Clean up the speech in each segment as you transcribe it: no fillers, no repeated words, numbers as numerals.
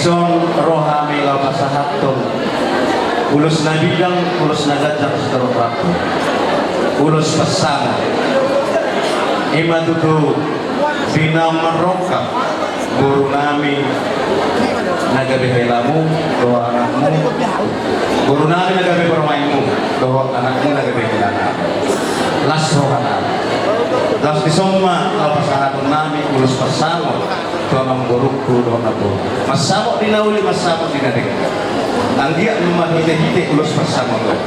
ison rohami lapasahatun ulus nabidang ulus nagajang seterokratu ulus pesana ima tutu bina merokap guru nami nagabihelamu doa anakmu guru nami nagabe permainmu doa anakmu nagabihelamu las rohana las disoma lapasahatun nami ulus pesana doa mengguruku doa nabu masamo dinauli masamo dinadek anggia memang hite-hite ulus bersama lo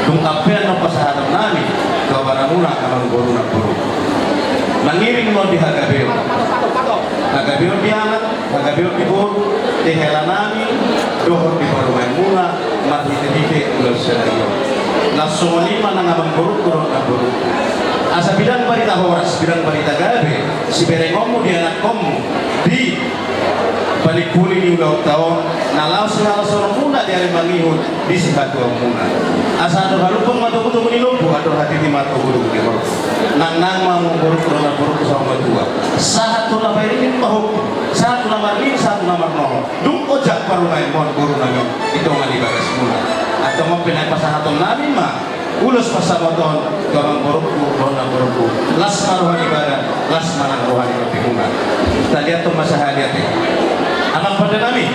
tungkapian no pasaharan nami doa baramuna amang guru nabu mengiring mo di hagabeo di anak hagabeo di bor di helanami dohor di barumay muna mahite-hite ulus senior langsung lima nang amang guru nabu asa bidang barita horas bidang barita gabe si berengomu di anak komu di balik kuli ni udah tahun nalau seorang muna di hari mangihun di sihatu muna asa ado halupang matu-matu menilumpu ado hati di matu buru di buru nang mau buruk kurang buruk sama dua satu nama ini mahuk satu nama ini satu nama noho dung ojak baru main mohon guru nami itu ngali bagas muna atau mau pindah pasahaton nami mah ulus pasamoton gamang burukku dona burukku las maruhani badan las manang rohani kepikungan kita lihat tuh masa hadiah anak pada nami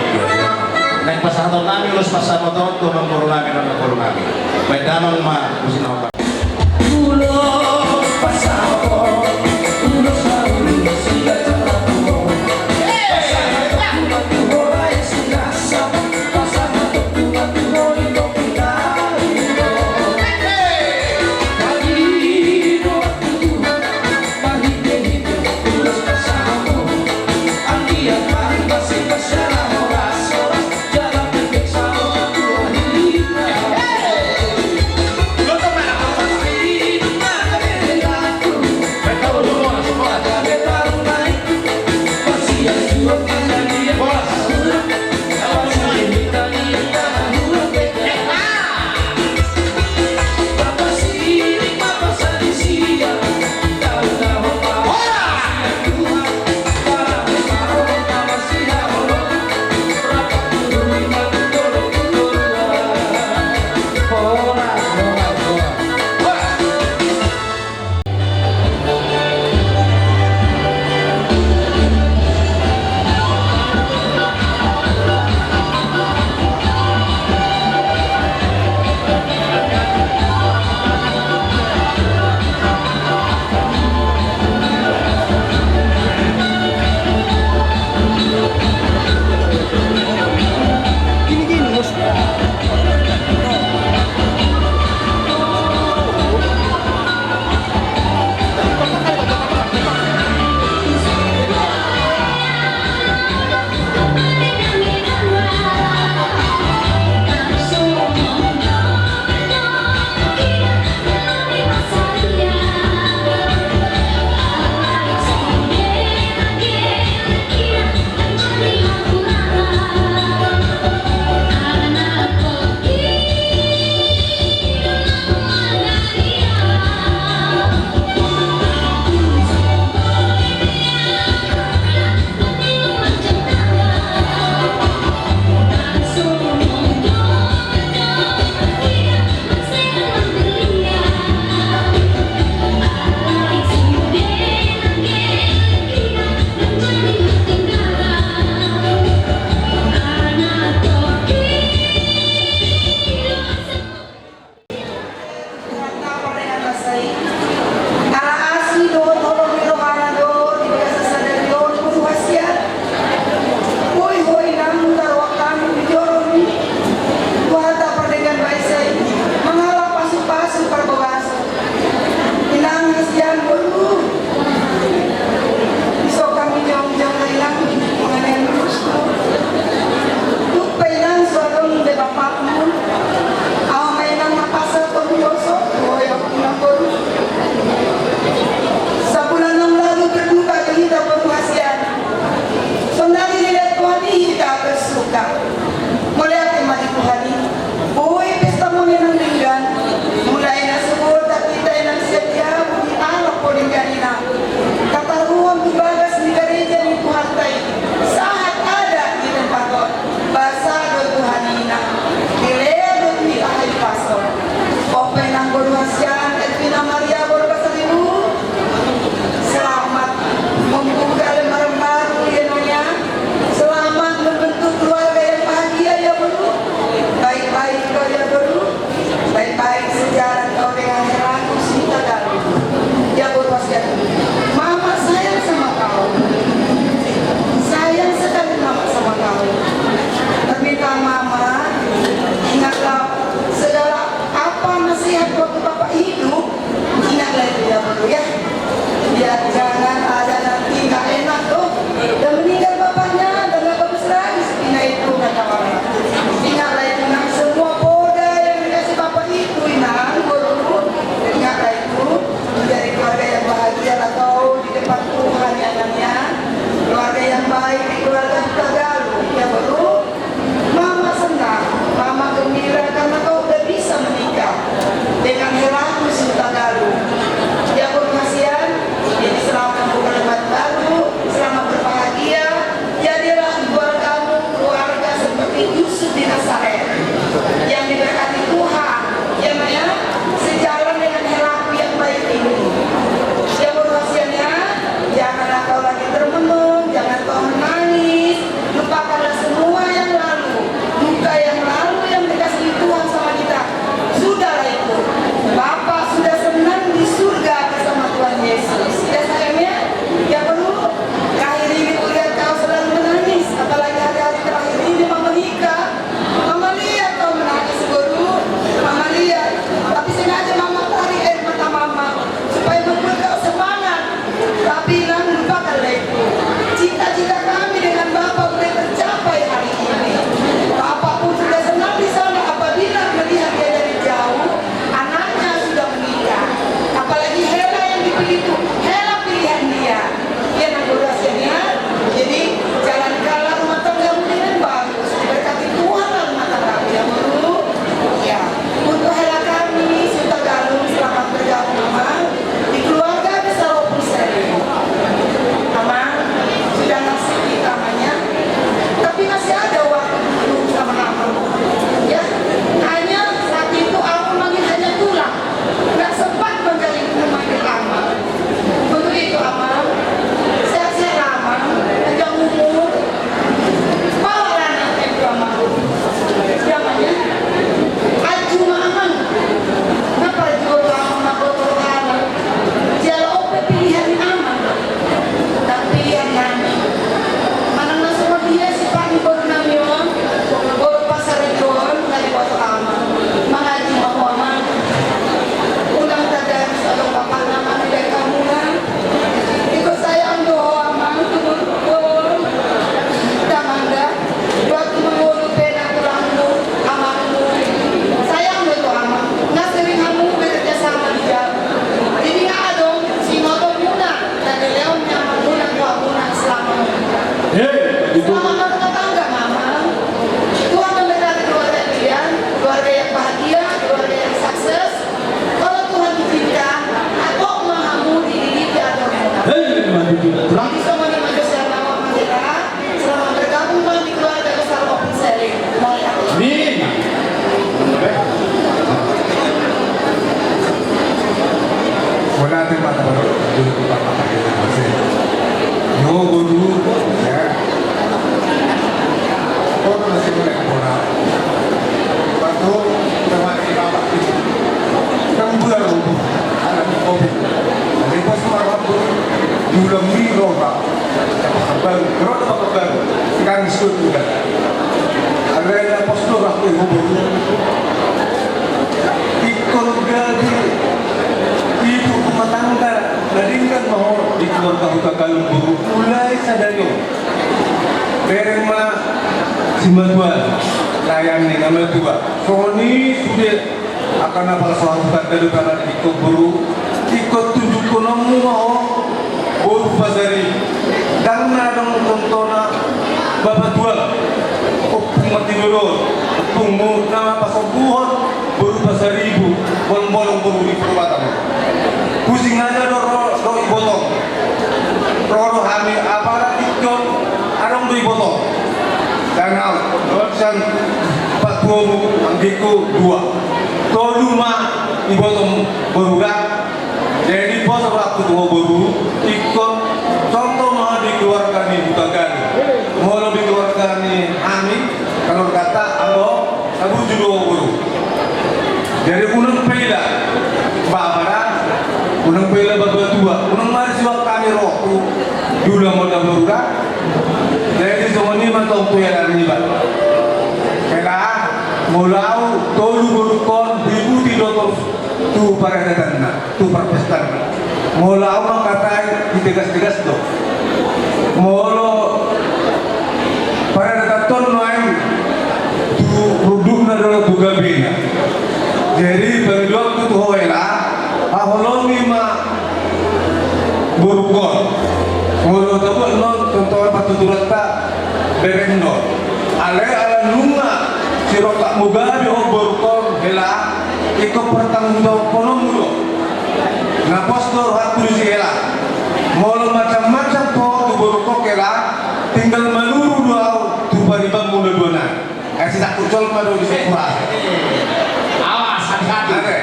naik pasahaton nami ulus pasamoton gamang guru nami dona guru nami baik damang mah musim apa ulus pasamoton ulus ulus siga ceraku pasamoton mulai sinasa pasamoton mulai Lagi sama dengan Josiah Nama Mandira, selamat bergabung di keluarga besar Open Selling. Amin. Wala natin matabalog. Dulu ko pa makakita kasi. Yo, guru. Ya. Kung nasimula ko na. Bato, naman ibabak ito. Kang bulan ko. Alam ko. Nalipas mo ang ko. Yulang miro ba? Kapag, pero kapag, kang isut juga. Alay na postur ako yung guru. Ikon gadi. Ibu rumah tangga ladingkan mau di keluarga Hutagalung Guru mulai sadaryo bereng mah simbaduan layang nih ngamal dua Sony sudah akan apa soal dari karena ikut guru ikut tunjuk konomu mau guru pasari karena dong tontona bapak dua opung mati dulu opung nama pasobuhon guru pasari ibu bolong-bolong guru di perubatan pusing aja do ibotong roro hamil aparat ikon arong do ibotong karena dosan pak tuamu anggiku dua tolu ma ibotong beruga jadi bos waktu tua baru ikon contoh mah dikeluarkan di Hutagalung mau lebih keluarkan di hamil kalau kata ambo aku juga baru jadi unang peda babara unang pela babatua unang mari siwak kami roku dula modal beruga jadi semua ini mantong tuya dari ba kela mulau tolu burukon ribu di dokter tu para datang tu perpestan mulau mengkatai ditegas-tegas do molo para datang noai tu rudung adalah buga bina jadi bagi waktu tu hoela aholongi ma burukon molo tabuk non contoh patuturat ta berendo ale ala lunga siro tak mugabe ho burukon hela ikut pertanggungjawab kono mulo na postor hatu si hela molo macam-macam po tu burukon hela tinggal menuru doa tu baribang muda dona kasi tak kucol madu di sepura awas hati-hati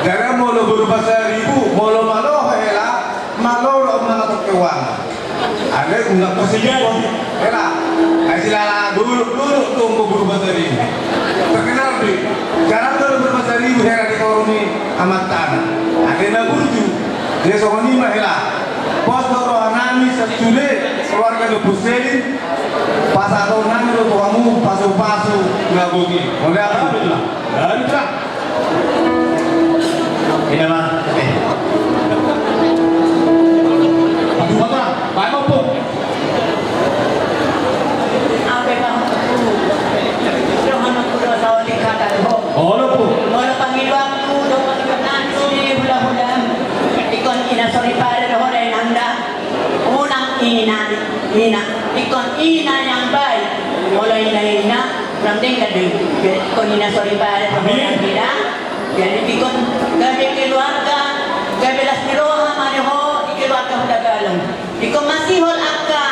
jangan molo berbahasa ribu molo malo hela malo lo mengatur keuangan ada enggak presiden hela kasih lala dulu tunggu berbahasa ribu terkenal di jarang kalau berbahasa ribu hela di koroni amat tanah ada na burju dia sokoni mah hela pos toro anami sesude keluarga do puselin pas atau nami do kamu pasu-pasu nggak bogi mulai alhamdulillah alhamdulillah ini mah aduh apa baik mampu Apa kamu? Jangan aku dosa dikata ho. oh lo pu Mula panggil waktu do pagkanan sini hula-hula. Ikon ina sorry para do hore nanda. Unang ina ikon ina yang baik. Mulai ina nanti kadu. Ikon ina sorry para do hore kita. Jadi ikon gabe keluarga gabe las miroha maneho keluarga Hutagalung. Ikon masih hol akka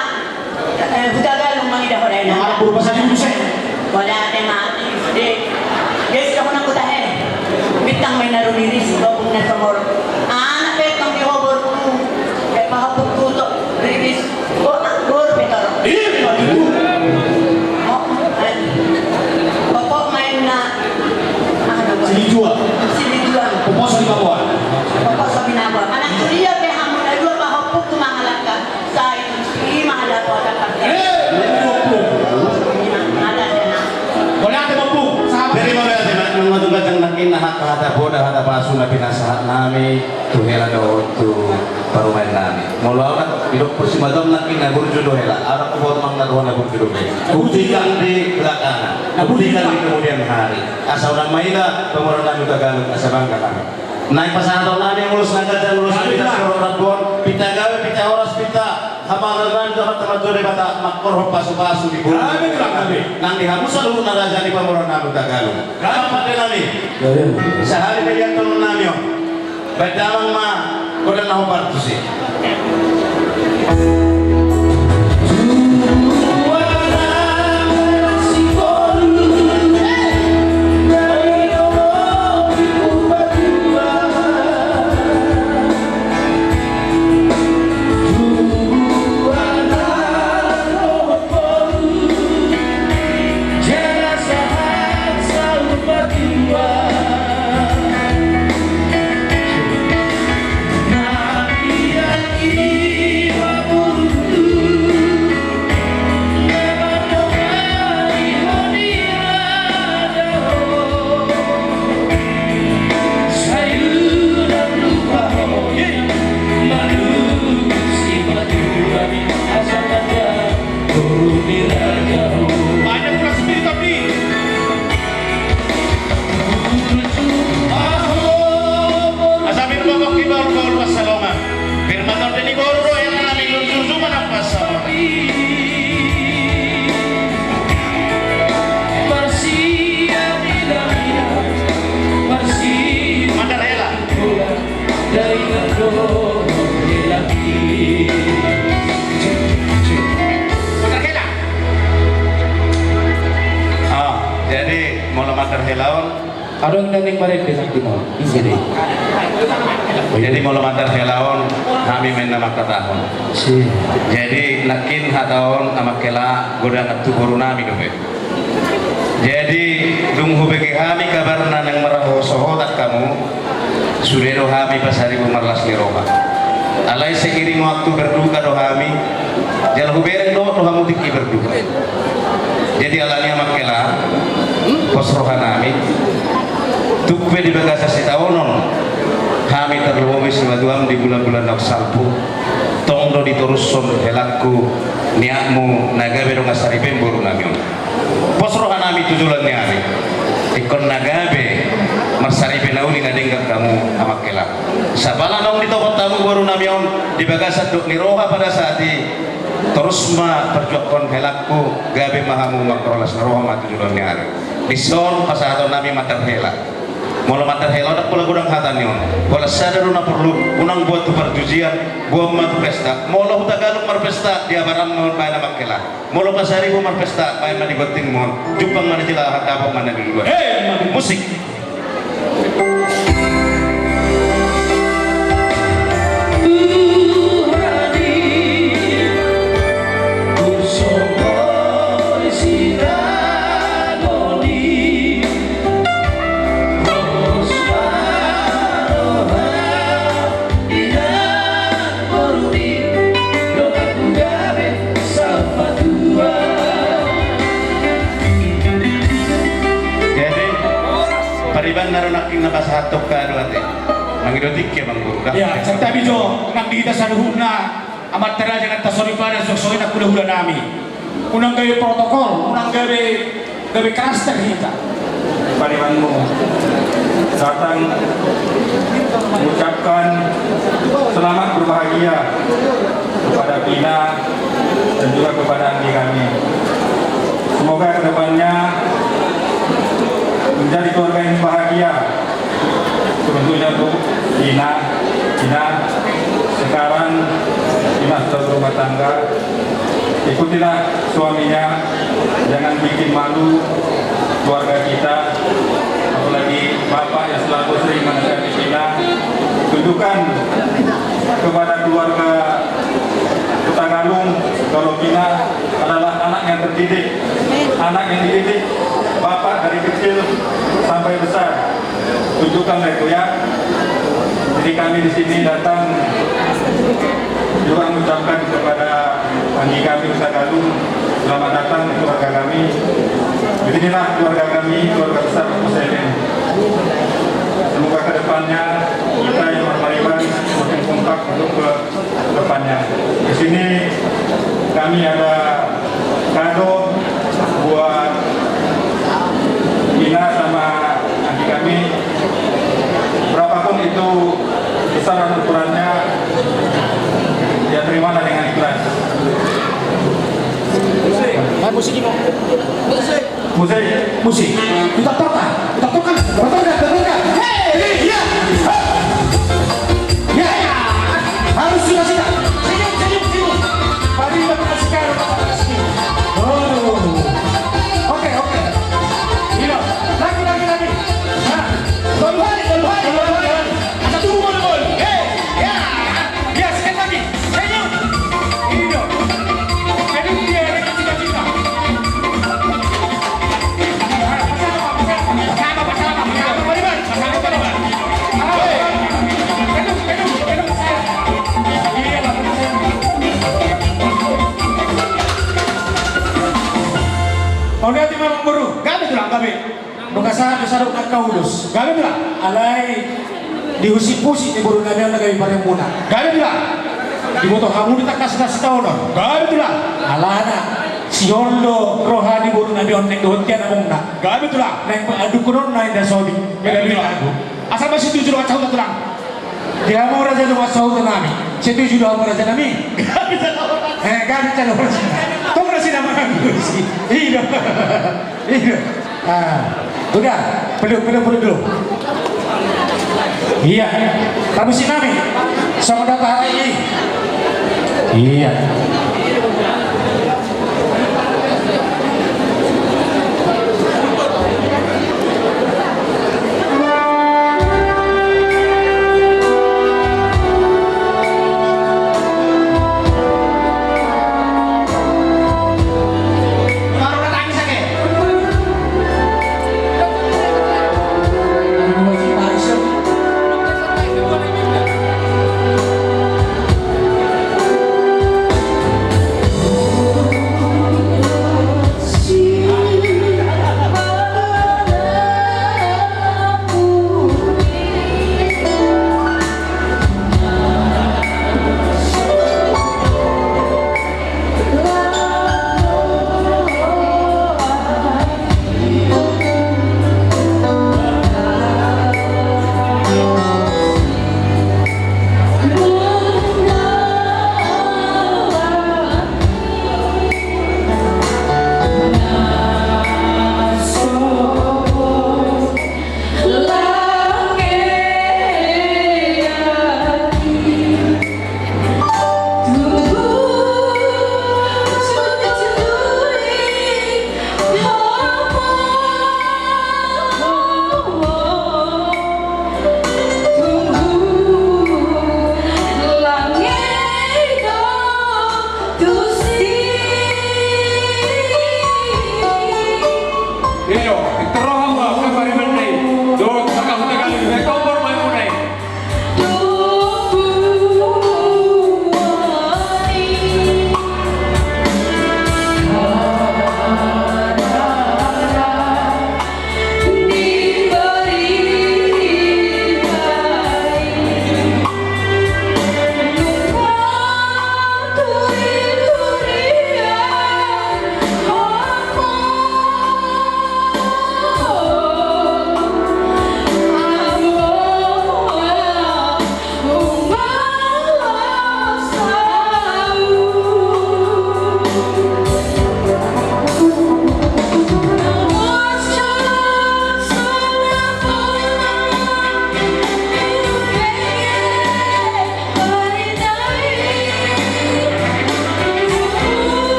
Hutagalung mangida hore na. Ang berbahasa Indonesia Wala tema di guys ako nang kutahe bitang may naruniris ko kung nasa mor anak petang ihobor ko kay pahapog ko to riris o betor Papa main na Silijuan silijuan Pupuso di Papua Papa sa binawa anak ko dia pe hamon ay dua pahapog ko mangalaka sa ito mahalako at kapatid wala ka mampu sahabat dari mana nang matugat ang nakinahat hata boda hata pasu na pinasahat nami tuhela do tu parumain nami mulaw na bidok persimadam nakina burjo do hela ara ko bot mang nagawa na burjo do buktikan di belakangan buktikan di kemudian hari asa urang maila pemoron nami Tagalog asa bangka kami naik pasangan nami mulus naga dan mulus pita sororat bon pita gawe pita oras pita habangan dapat teman-teman bata makor pasu-pasu di bulu nang dihamusan lu naraja di pemoron nami Tagalog kapan pada nami sehari bagian tolong nami bedamang ma kodan nahu partusi Adong nanding bareng dengan timo. Ini. Jadi mau mantar helaon kami main nama katahon. Si. Jadi nakin hataon amak kela godang atu guru nami dobe. Jadi dunghu bagi kami kabarna nang maraho sohodat kamu sudeno kami pasari bumarlas liroha. Alai seiring waktu berduka do kami jalan hubereng do kamu tiki berduka. Jadi alani amak kela posroha nami tukwe di bagasa sitaonon kami terlebih sematuam di bulan-bulan naksalpu tongdo diterusson helakku niatmu nagabe dong asari pemburu namion posrohan nami tujulan niari ikon nagabe marsari penauni ngadenggang kamu amakela sabala nong ditopot tamu baru namion di bagasa duk niroha pada saat terus ma perjuangkan helakku gabe mahamu makrolas naroha matujulan niari dison pasahaton nami matar helak mula matar helo dak pula gudang hatanyon wala sadar na perlu unang buat tu perjujian buat matu pesta mula huta galuk marpesta dia barang mohon bae na makela mula pasari bu marpesta bae mani goting mohon jupang mana jila hadapok mana di luar musik naronaking nabasatok ka ano ate mangidotik ya bang guru Ya, serta bijo nang kita saluhuna amat tera jangan tasori pada sok-sokin aku hula nami. Unang gawe protokol, unang gawe klaster kita. Pariwanmu datang mengucapkan selamat berbahagia kepada Pina dan juga kepada Andi kami. Semoga kedepannya menjadi keluarga yang bahagia. Tentunya Bu Pina sekarang Pina sudah berumah tangga. Ikutilah suaminya, jangan bikin malu keluarga kita, apalagi bapak yang selalu sering menasihati Pina. Tunjukkan kepada keluarga Tagalung kalau Pina adalah anak yang terdidik, anak yang dididik bapak dari kecil sampai besar. Tunjukkan itu ya. Jadi kami di sini datang juga mengucapkan kepada Andi kami Tagalung, selamat datang ke keluarga kami. Beginilah keluarga kami, keluarga besar Muslim. Semoga kedepannya kita yang berpariwan semakin kompak untuk ke depannya. Di sini kami ada kado buat Pina sama Andi kami. Berapapun itu besaran ukurannya, ya terimalah dengan ikhlas. Musik ini Musik. Kita tokan. Hei, iya. Ya. Harus sudah. Senyum. Mari kita kasihkan kasih. Oke. Ini lagi. Nah, duluan. Ada tunggu dulu. Hei, ya. Ya, sekali lagi. Senyum. Ini dong. Senyum dia dengan cita-cita. Kau lihat di memang buru, gabe tulang gabe. Nukasa disaruk nak kaulus, gabe tulang. Alai diusik-usik di buru nabi yang lagi bareng muna, gabe tulang. Dibutuh kamu ditakas tahun, gabe tulang. Alana si Yondo rohani buru nabi onek dohtian amungna, gabe tulang. Naik adu kunon naik dasodi, gabe tulang. Asal masih tujuh orang cahut tulang. Dia mau raja rumah cahut nami, setuju doa mau raja nami. Gabe tulang. Gabe tulang. Tunggu nasi nama sih. Iya. Udah, peluk dulu. Iya. Kamu si nami. Sama datang hari ini. Iya.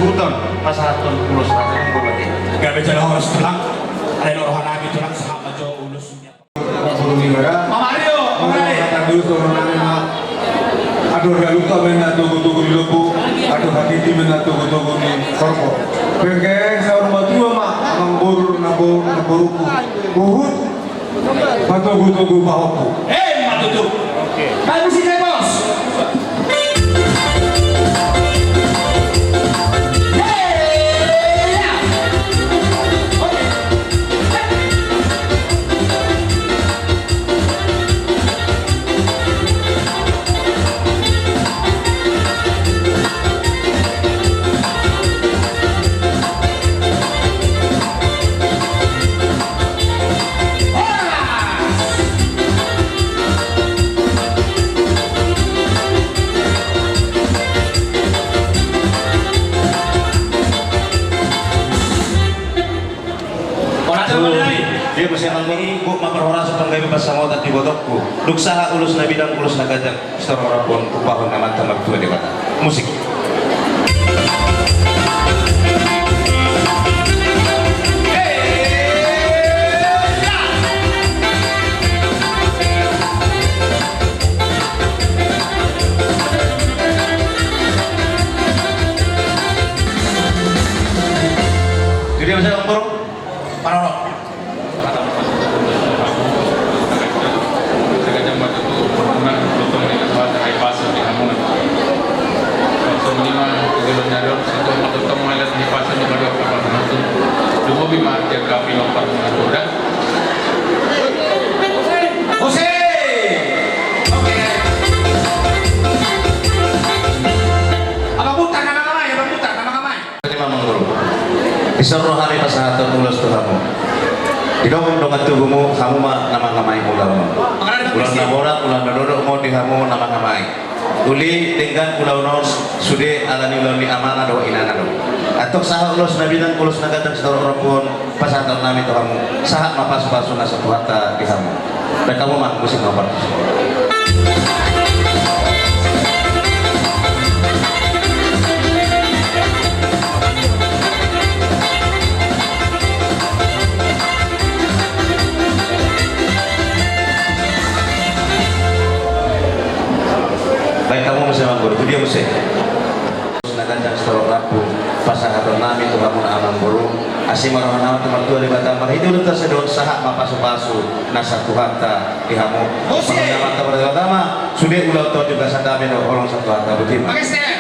huton pasahaton ulos natin ang bulati. Gabi jalan harus pulang. Ada orang lagi tulang sama jo ulusnya. Mario, Aduh galuka mena tugu-tugu di Lobu, aduh hati mena tugu-tugu di Korpo. Perkara sa rumah tua mak, mangbur naboruku, buhut, patugu-tugu bahoku. matutup. Kamu sini bos. Dia masih manggung bu maperhora sa panggay pasangot at ibotokku. Duksaha ulus na bidang ulus na gajang istor orapon upahon naman tamag tua di bata. Musik. Jadi masih manggung parorok. Jose. Oke. Apa putar nama kamai? Apa putar nama kamai? Terima mengguru. Isor rohani pasahaton ulos tuhamu. Didong dongat tubuhmu kamu mah nama ngamai mulamu. Ulang naborak ulang nadodok mau dihamu nama ngamai. Uli tinggal pulau nos sude alani ulani amanah doa inana do. Atok saha ulos nabidan ulos nagadang setor orapun pasahaton nami tuhamu. Saha mapas pasuna sepuata dihamu. Dan kamu mah musik nomor. Baik kamu mesti mangguru, itu dia mesti. Nagancang setor rapu, pasahaton nami tuhamu amang buru. Asim marohana tempat tua di Batam itu udah tersedot sahak mapasu-pasu nasa tuhanta dihamu. Pengaman tempat pertama sudah ulau tau juga sadami do orang satu harta butim. Pakai step.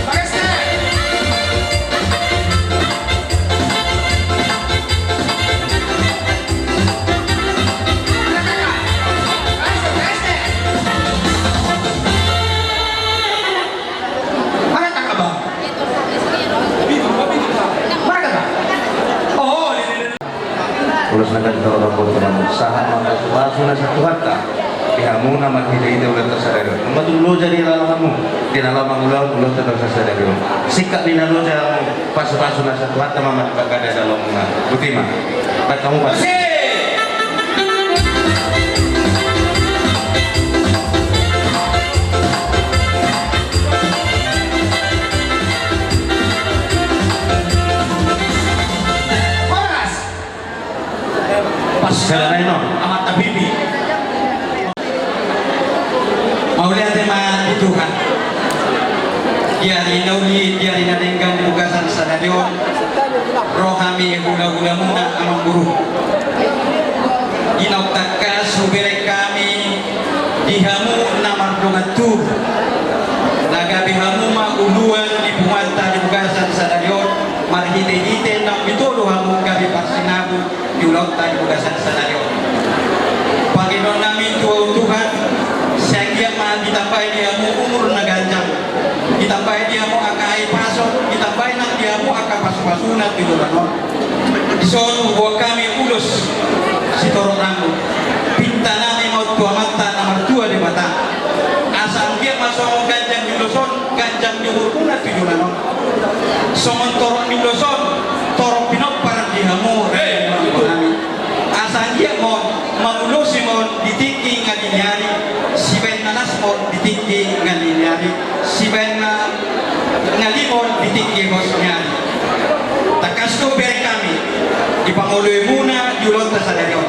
Pakai step. Mana tak abang? Mana tak? Oh, Ulus nagan tau orang bertemu sahak mapasu-pasu nasa tuhanta. Dihamu nama kita itu udah tersadar. Nama dulu jadi lalamu di dalam ulang ulang tersadar. Sikap di dalam jamu pasu-pasu nasa tuhanta mama bagada dalam butima. Baik kamu pas. Pas jalan no. Amat tabibi. Mau lihat tema itu kan Diari nauli, diari nadenggan bukasan stadion rohami gula-gula muna amang buru inaw takas subere kami dihamu namar dongatu nagabi hamu mauluan di puwanta di bukasan stadion marhite-hite nang bitolo hamu gabi parsinabu di ulauta di bukasan stadion Panginoon namin Tuhan Sehingga mah ditambahi dia mu umur nagancang, ditambahi dia mu akai pasok, ditambahi nak dia mu akai pasok-pasunat gitu kan. Disono buat kami ulus si toro rambut, pinta nami mau tua mata nomor 2 di mata. Asal dia masuk ganjang di loson, ganjang di urunat tujuh lanon. Somon toro di loson, toro pinopar di hamu. Asal dia mau mengulusi mau ditinggi ngadiniari. Si Ben nanas mo ditinggi ngaliniari si Ben na ngalimon bitik hosnya takas ko beri kami di Panguloy muna julot sa dayon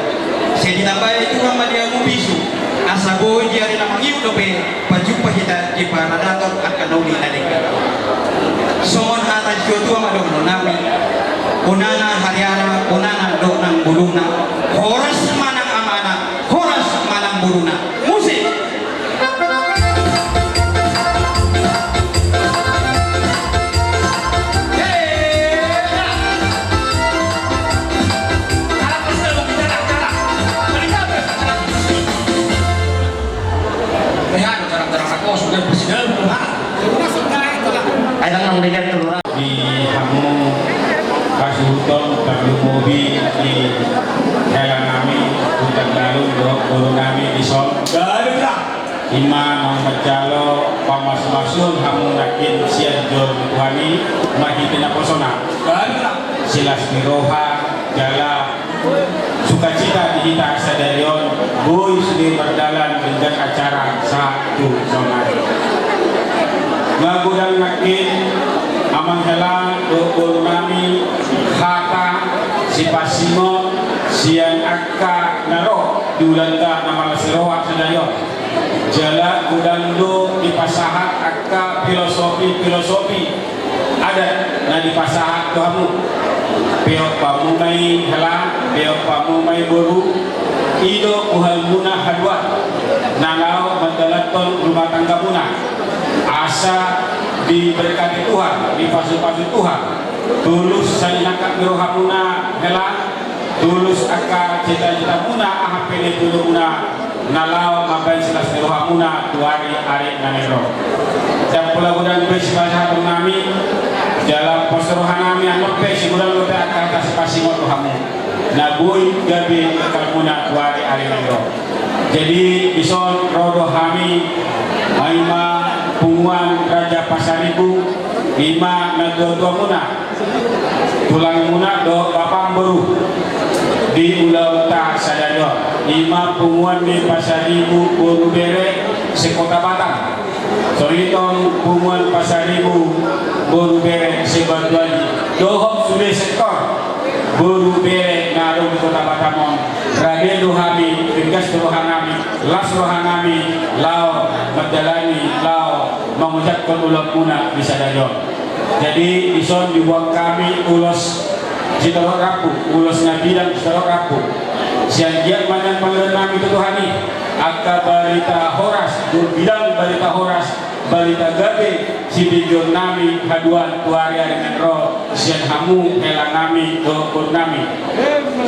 saya dinabay itu ang madia mo bisu asa boy diari na mangiw dope pajumpa kita di panadatot at kanuli na dingka somon hatan siyoto ang madong nami unana haryana unana do ng buluna horas manang amana horas manang buluna musik. Ay lang nang ligat tulura. Di hamu kasuton kami mobi di jalan kami untuk lalu guru kami di son ima memecalo pamas-masun hamu nakin sian jor tuani mahitina posona silas miroha jala sukacita di kita sadarion boy sedih berdalan dengan acara satu somari ngagudang nakin amang helang guru kami hata si pasimo siang akka naro diulanda nama siroa sadarion jala gudang do di pasahat akka filosofi ada na di pasahat kamu pihak pamumai helang pihak pamumai guru ido kuhal muna hadwa nangau mandalaton rumah tangga muna asa diberkati Tuhan dipasuh-pasuh Tuhan tulus salinakak mirohamuna helang tulus akka cita-cita muna ahapene dulu muna nalau mabai silas mirohamuna tuari arek nanero dan pula gudang besi bahasa nami dalam posrohan nami anok besi gudang lote akan kasih pasimo tuhamu nabui gabi kalmuna tuari arek nanero jadi bison rodo hami maima punguan Raja Pasaribu lima nagodo muna tulang muna do bapak baru di Ulau Ta Sadado lima punguan di Pasaribu Boru Bere sekota Batam Soritong punguan Pasaribu Boru Bere sebatuan dohok sudah sektor Boru Bere ngaruh di kota Batamon Raden Duhami Ringkas Rohanami Las Rohanami Lao Magdalani Lao mengucapkan ulang muna di Sadado jadi ison dibuat kami ulos Citarok Rapu ulos nabilang Citarok Rapu siang giat mandan panggilan nami tutuhani akka barita horas bilang barita horas barita gabe si bijon nami haduan tuari dengan roh siang hamu helang nami dokur nami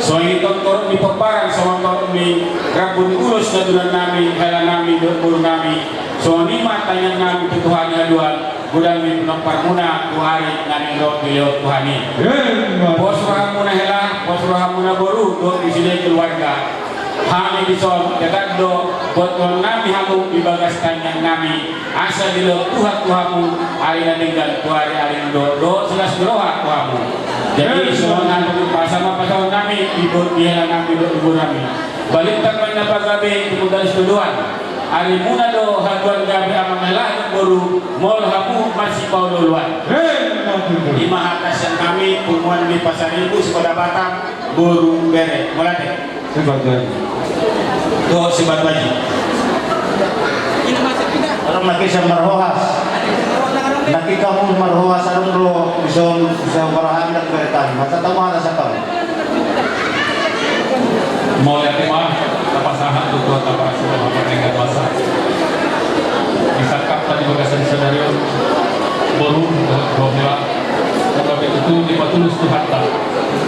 soalnya tonton di peparan sama tonton di rabun ulos nadulan nami helang nami dokur nami soalnya matanya nami tutuhani haduan gudang di penopar muna tuhari nani roh beliau tuhani bos rahamuna helang bos rahamuna boru do di sini keluarga kami bison dekat do buat nami hamu di bagas tanyang nami asa di lo tuhamu hari naninggal tuhari hari do selas beroha tuhamu jadi soalan pasama pasal nami ibu dia nami do ibu nami balik takman na pagabi kemudian seduan hari muna do haduan gabi amang melah baru mol hamu masih bau duluan lima atas yang kami punguan di Pasaribu sekolah Batam Boru Bere mulai do sebat baji Orang nakisah marhohas nakikamu marhohas arong lo bisa barahan at beretan masa tama na sa kamu mau lihat mah tapasahan tuh tapasa apa dengan masa disakap tadi bagasan scenario baru bahwa tetapi itu dipatulus tuh hatta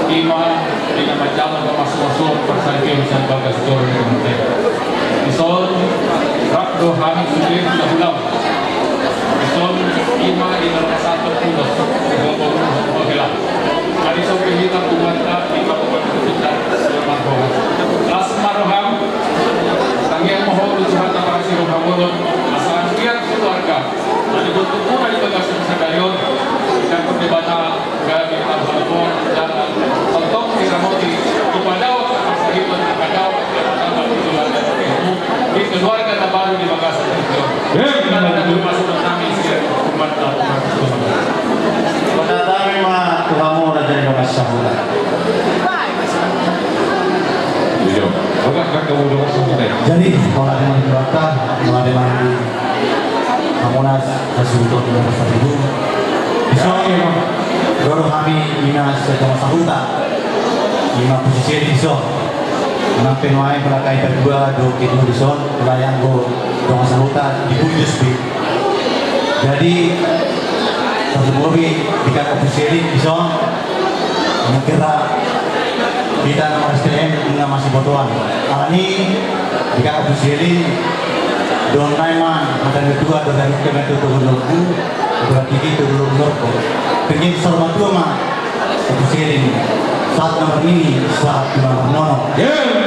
iman dengan macam masuk persaingan dan bagas jor itu isol rak dohan sudah ulang isol iman di dalam satu pulau bahwa hari sampai kita kumanta di kabupaten kita Marhoha las Marhoha tangian mohon Tuhan para siroh hamulun asal sekian keluarga dari bentuk pura di bagasan sadarion dan perdebatan gabi al-halpon dan untuk disamoti kepada masyarakat kepada di keluarga terbaru di bagasan itu kita ada masuk kami sekian umat Kasultan dan Ibu. Bisa Guru kami ina sedang sahuta lima posisi di son. Menampen wae pelakai kedua do kitu di son layang go dong sahuta di Bujus bi. Jadi satu mobil dikat ofisiali di son. Mengira kita nomor STM nggak masih botohan. Ini dikat ofisiali don naiman ada kedua do dari kemetu turun berarti itu dulu norko pengen sama dua mah itu sering saat nomor ini saat nomor nono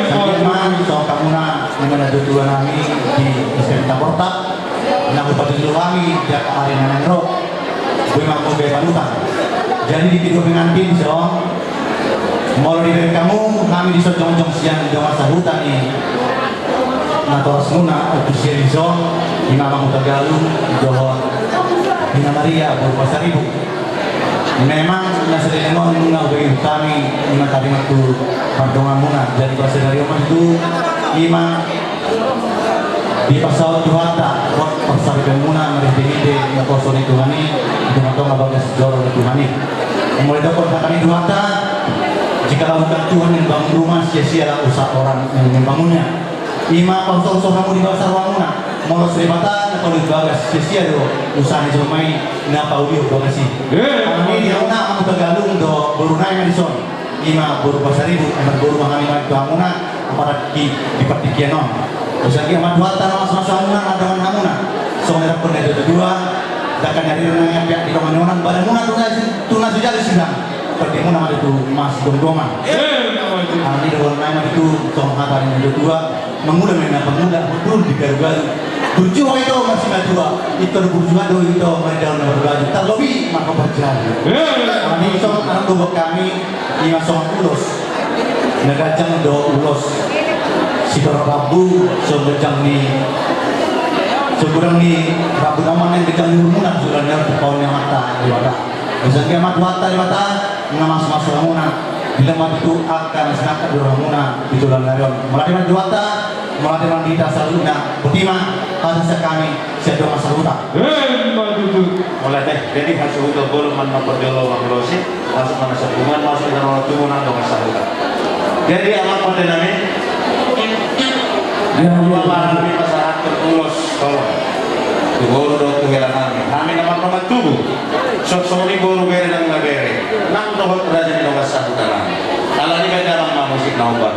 sampai mah so kamu na mana dua nami di Iskandar Porta na kabupaten Luwangi jak arena nangro gue mampu bebanutan jadi di tidur pengantin so mau diberi kamu kami di sojong-jong siang di masa hutan nih na toros muna official zone di Mamang Tagalog Johor Bina Maria Pasar Ibu. Memang nasa dilemon muna bagi kami lima kalimat itu pardongan muna jadi bahasa dari rumah itu lima di pasal Tuhanta pasar Ibu muna mereka na kosong itu hani itu matong abagas jorong itu hani mulai dapat kami Tuhanta jika bukan Tuhan yang bangun rumah sia-sia usaha orang yang membangunnya. Lima pasal kamu di pasar Wamuna molos rebatan atau di bagas sia-sia do usaha di rumai napa udio bagasi. Kami di Wamuna kamu Tagalog do berunai Madison. Lima baru pasar Ibu emang baru mahami di Wamuna aparat di partikian non. Usaha dia amat buatan mas-mas Wamuna ada Wamuna. So mereka pun ada dua. Dakan dari renangnya pihak di Wamuna badan Wamuna tunas sejali sidang. Seperti Wamuna ada itu mas Gondoma. Kami di Wamuna itu song hata yang dua. Mengulang dengan pemuda betul di garu-garu berjuang itu masih dua itu berjuang itu mereka nomor garu terlebih maka berjalan kami so anak tubuh kami 5 ulos negajang do ulos si rabu so gejang ni so kurang ni rabu naman yang gejang ni muna sudah ner tahun yang mata di mata misalnya mat mata di mata ngamas muna bila mat itu akan senakat di muna itu lan layon mulai di mata melatih mandita saluna putima pada kami sedang masaluta mulai deh jadi hasil udah belum menopodolo makrosi masuk mana sabungan masuk dalam tumunan dong masaluta jadi amat pada nami yang dua kami masyarakat tertulos kalau tugoro do tuhelan kami nama tubuh sok-sok boru bere dan ngabere nang dohot raja di dong masaluta ala ni beda lang musik na ubat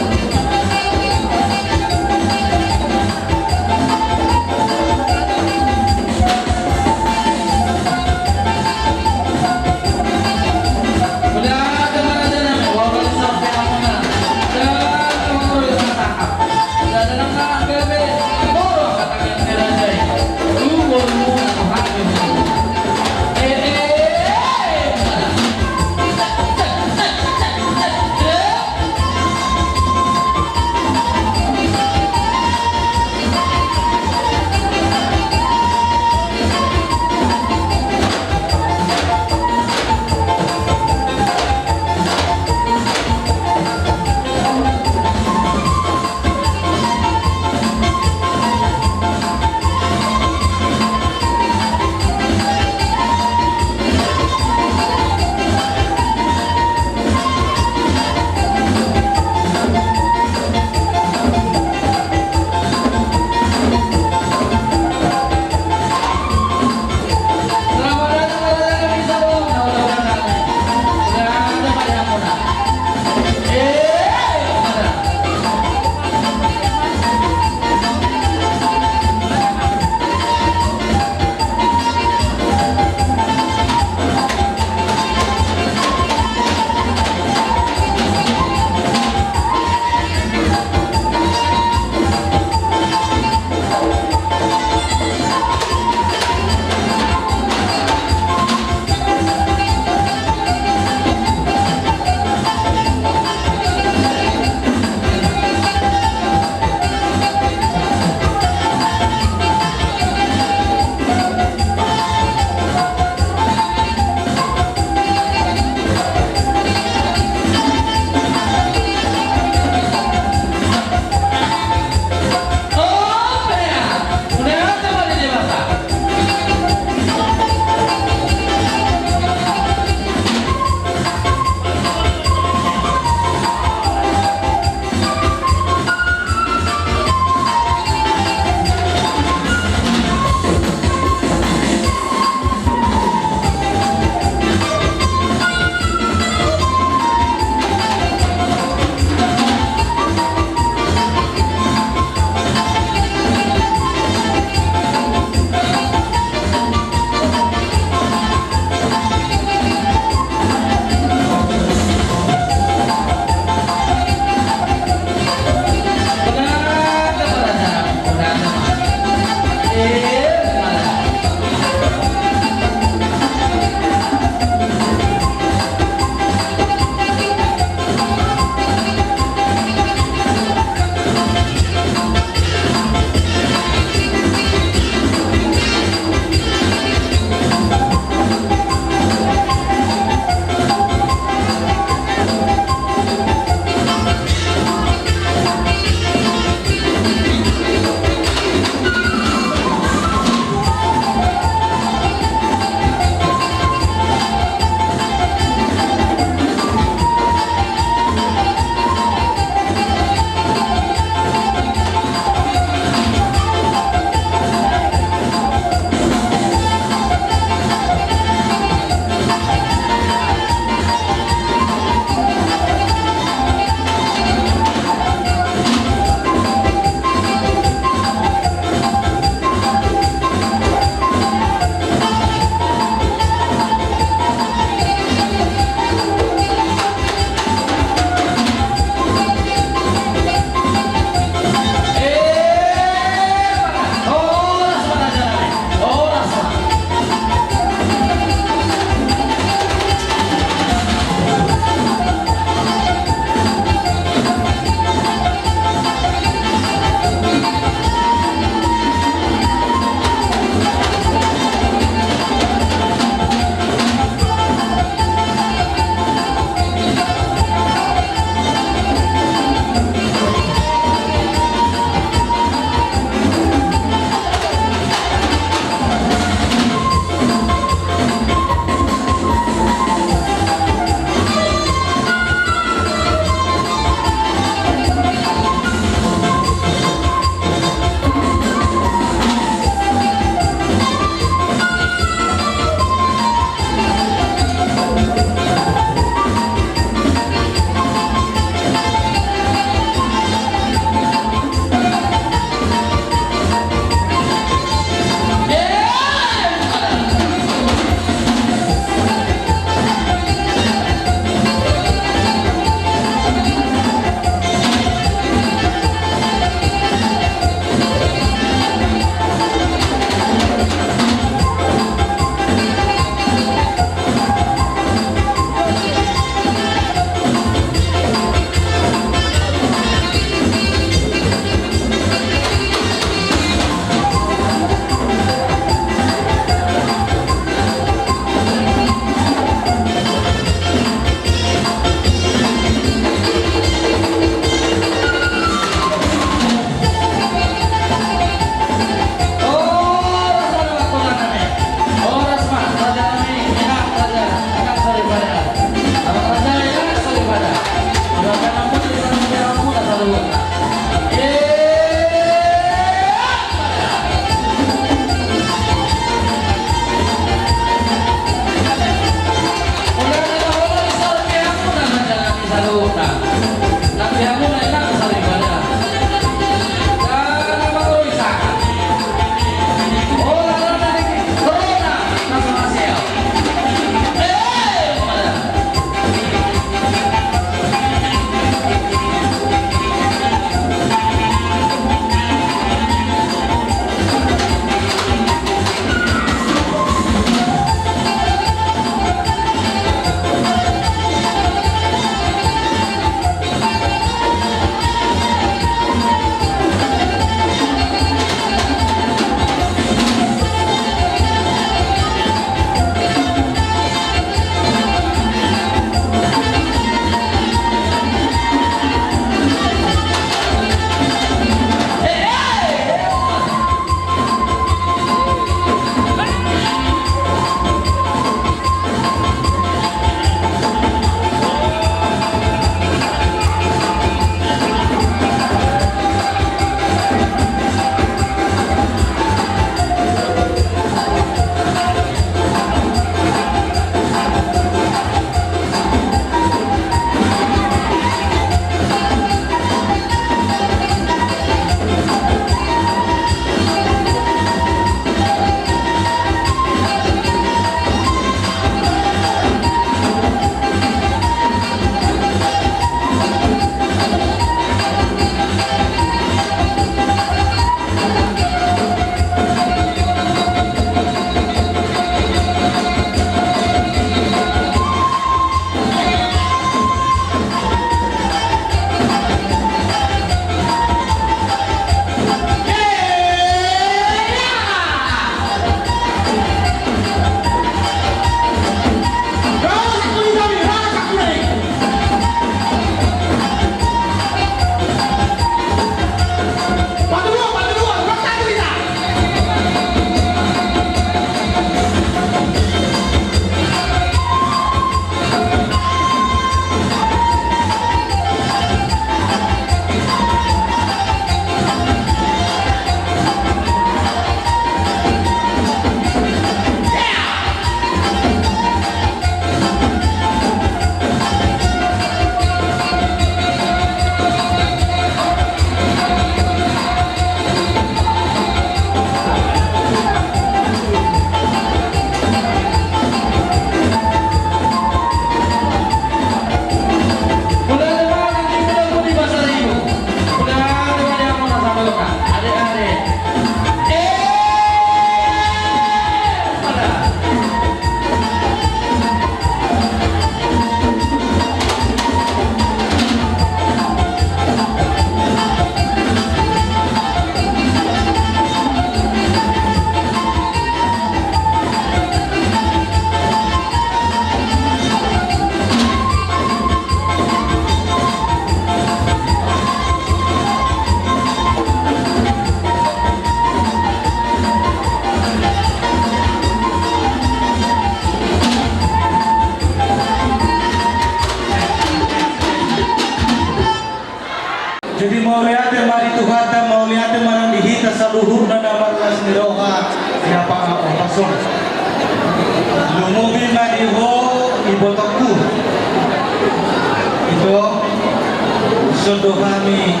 sodo kami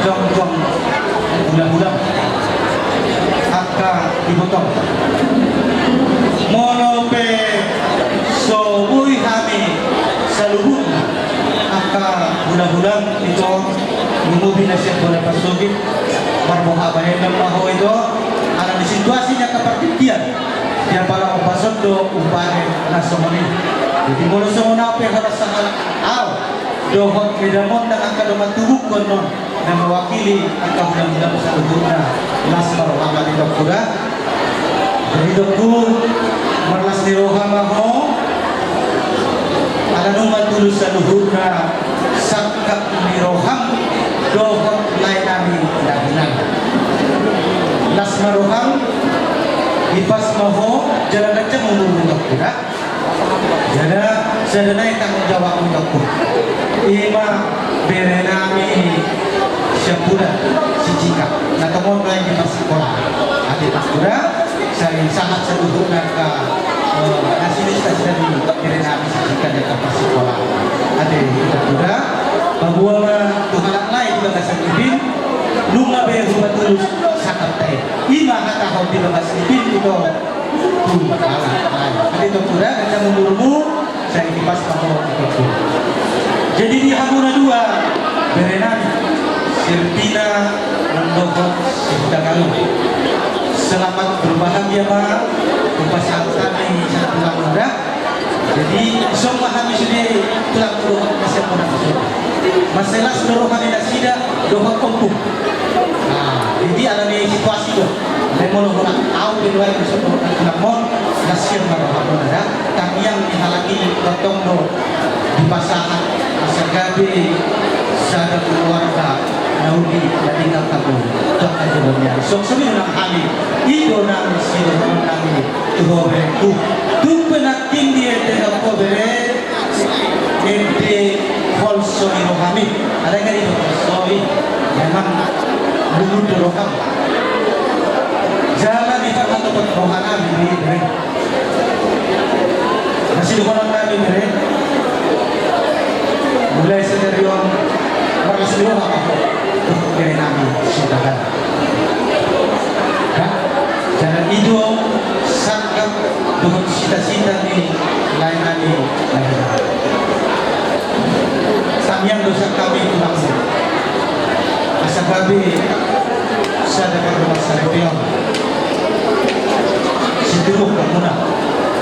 jong-jong ulang-ulang akka dibotong monope sobui kami saluhut akka ulang-ulang itu mengubah nasib bola pasugit marbuha bahay ng maho ito ada di situasinya kepertikian dia pala upasok do upahin na sumuni jadi mula sumuna apa harus sangat dohot kedamon na ang kadumatubog ko nun na mawakili ang kahulang-hulang sa luhod na las marohama ni Dokura. Jadi Dokku marlas ni rohama mo alanong matulog sa luhod na sakap ni roham dohot lain namin dahilan. Las maroham ipas maho jalan aja mengurung Dokura. Jadi saya naik tanggung jawab untukku. Ima berenami sebulan sijika. Nah temuan lain di sekolah. Adik pasura saya sangat seluruh ke nasilis dari berenami sijika di sekolah. Adik pasura bahwa Tuhan lain juga kasih ibin. Lunga beru terus sangat tay. Ima kata kau di bahasa ibin itu. Jadi Dokura kata menurutmu saya kipas kamu itu. Jadi di Hamura 2 berenan Sirpina mendokong Sidagalu. Selamat berbahagia Pak berpasangan ini satu muda. Jadi semua kami sudah telah berdoa masih muda masalah seluruh kami nasida doa kompuk. Nah, jadi ada di situasi itu. Memang orang tahu di luar itu namun nasir marah ada kami yang dihalangi potong do di pasangan asagabi sada keluarga naudi dan tinggal kamu tak ada dunia so sebelum kami itu nang siro kami tuh beku tuh penaking dia dengan kobere ente holso ino kami ada kan itu soi memang dulu roham jangan dipakai untuk rohana ini masih dikonang lagi ini mulai sendirian markas dulu apa untuk kiri kami sudah kan jangan itu sangkap dengan cita-cita ini lain kami lagi samyang dosa kami itu langsung asal kami saya dapat rumah saripion situruh kemuna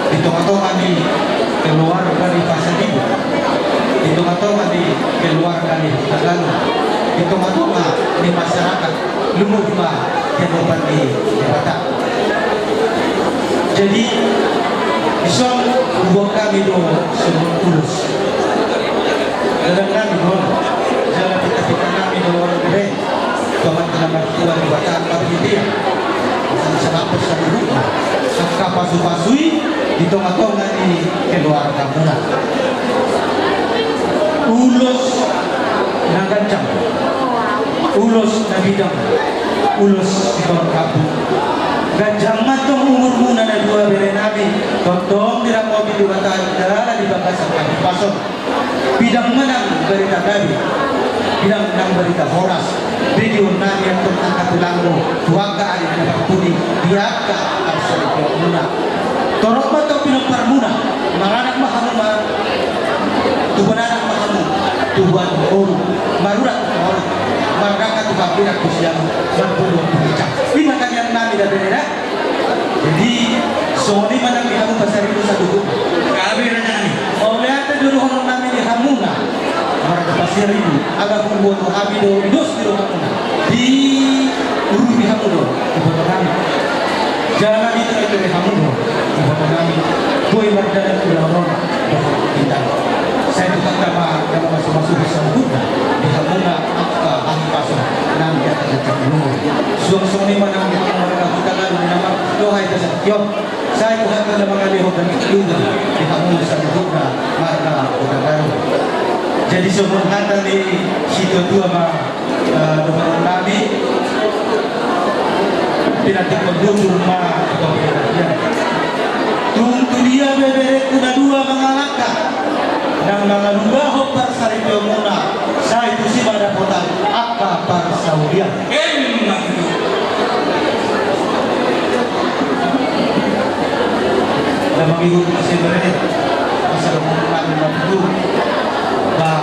di tengah-tengah di keluar dari pasar ibu di tengah-tengah di keluar dari Tagalog di tengah-tengah di masyarakat lumubah kehidupan di Batak. Jadi isong buat kami do sebelum tulus dalam kami do jalan kita kami do orang gede kawan telah tua di Batak kami dia sangat besar rumah angka pasu-pasui di tengah-tengah di keluarga muna ulos na gancang ulos na bidang ulos di bawah kabu gancang matong umur muna na dua berenabi tontong tidak mau di Batak darah di bangkasan kami pasok bidang menang berita gabi bidang menang berita horas video nabi yang tentang katulango tuaga ali na puni diaka asal muna torok matong pinupar muna maranak mahamuma tuhan anak mahamu tuhan oru marurat oru maraka tuhan pirak kusiang berbulu berbicara ini makanya nabi dan beredar jadi soalnya mana bihamu pasar itu satu kami renani oleh ada dulu orang nabi di hamuna maraka pasir itu agak membuat kami dos di hamuna di uru bihamu di foto kami jangan itu di hamuna di foto kami boy mardalan ulama kita saya juga nama masuk-masuk bisa muda di hamuna apa ahli pasar nanti akan terjadi suang-suang ini mana mereka kita lalu nama doa itu sakyo saya juga akan mengalih dan juga di hamuna muda marga udah baru jadi sebelum kata di situ dua doa nabi tidak terbentur mah atau tunggu dia bebek kuda dua mengalahkan nang mga lugaho para sa Ripio muna sa ito si Mara kemudian. Dan mengikut masih beredar masa pengumuman itu bah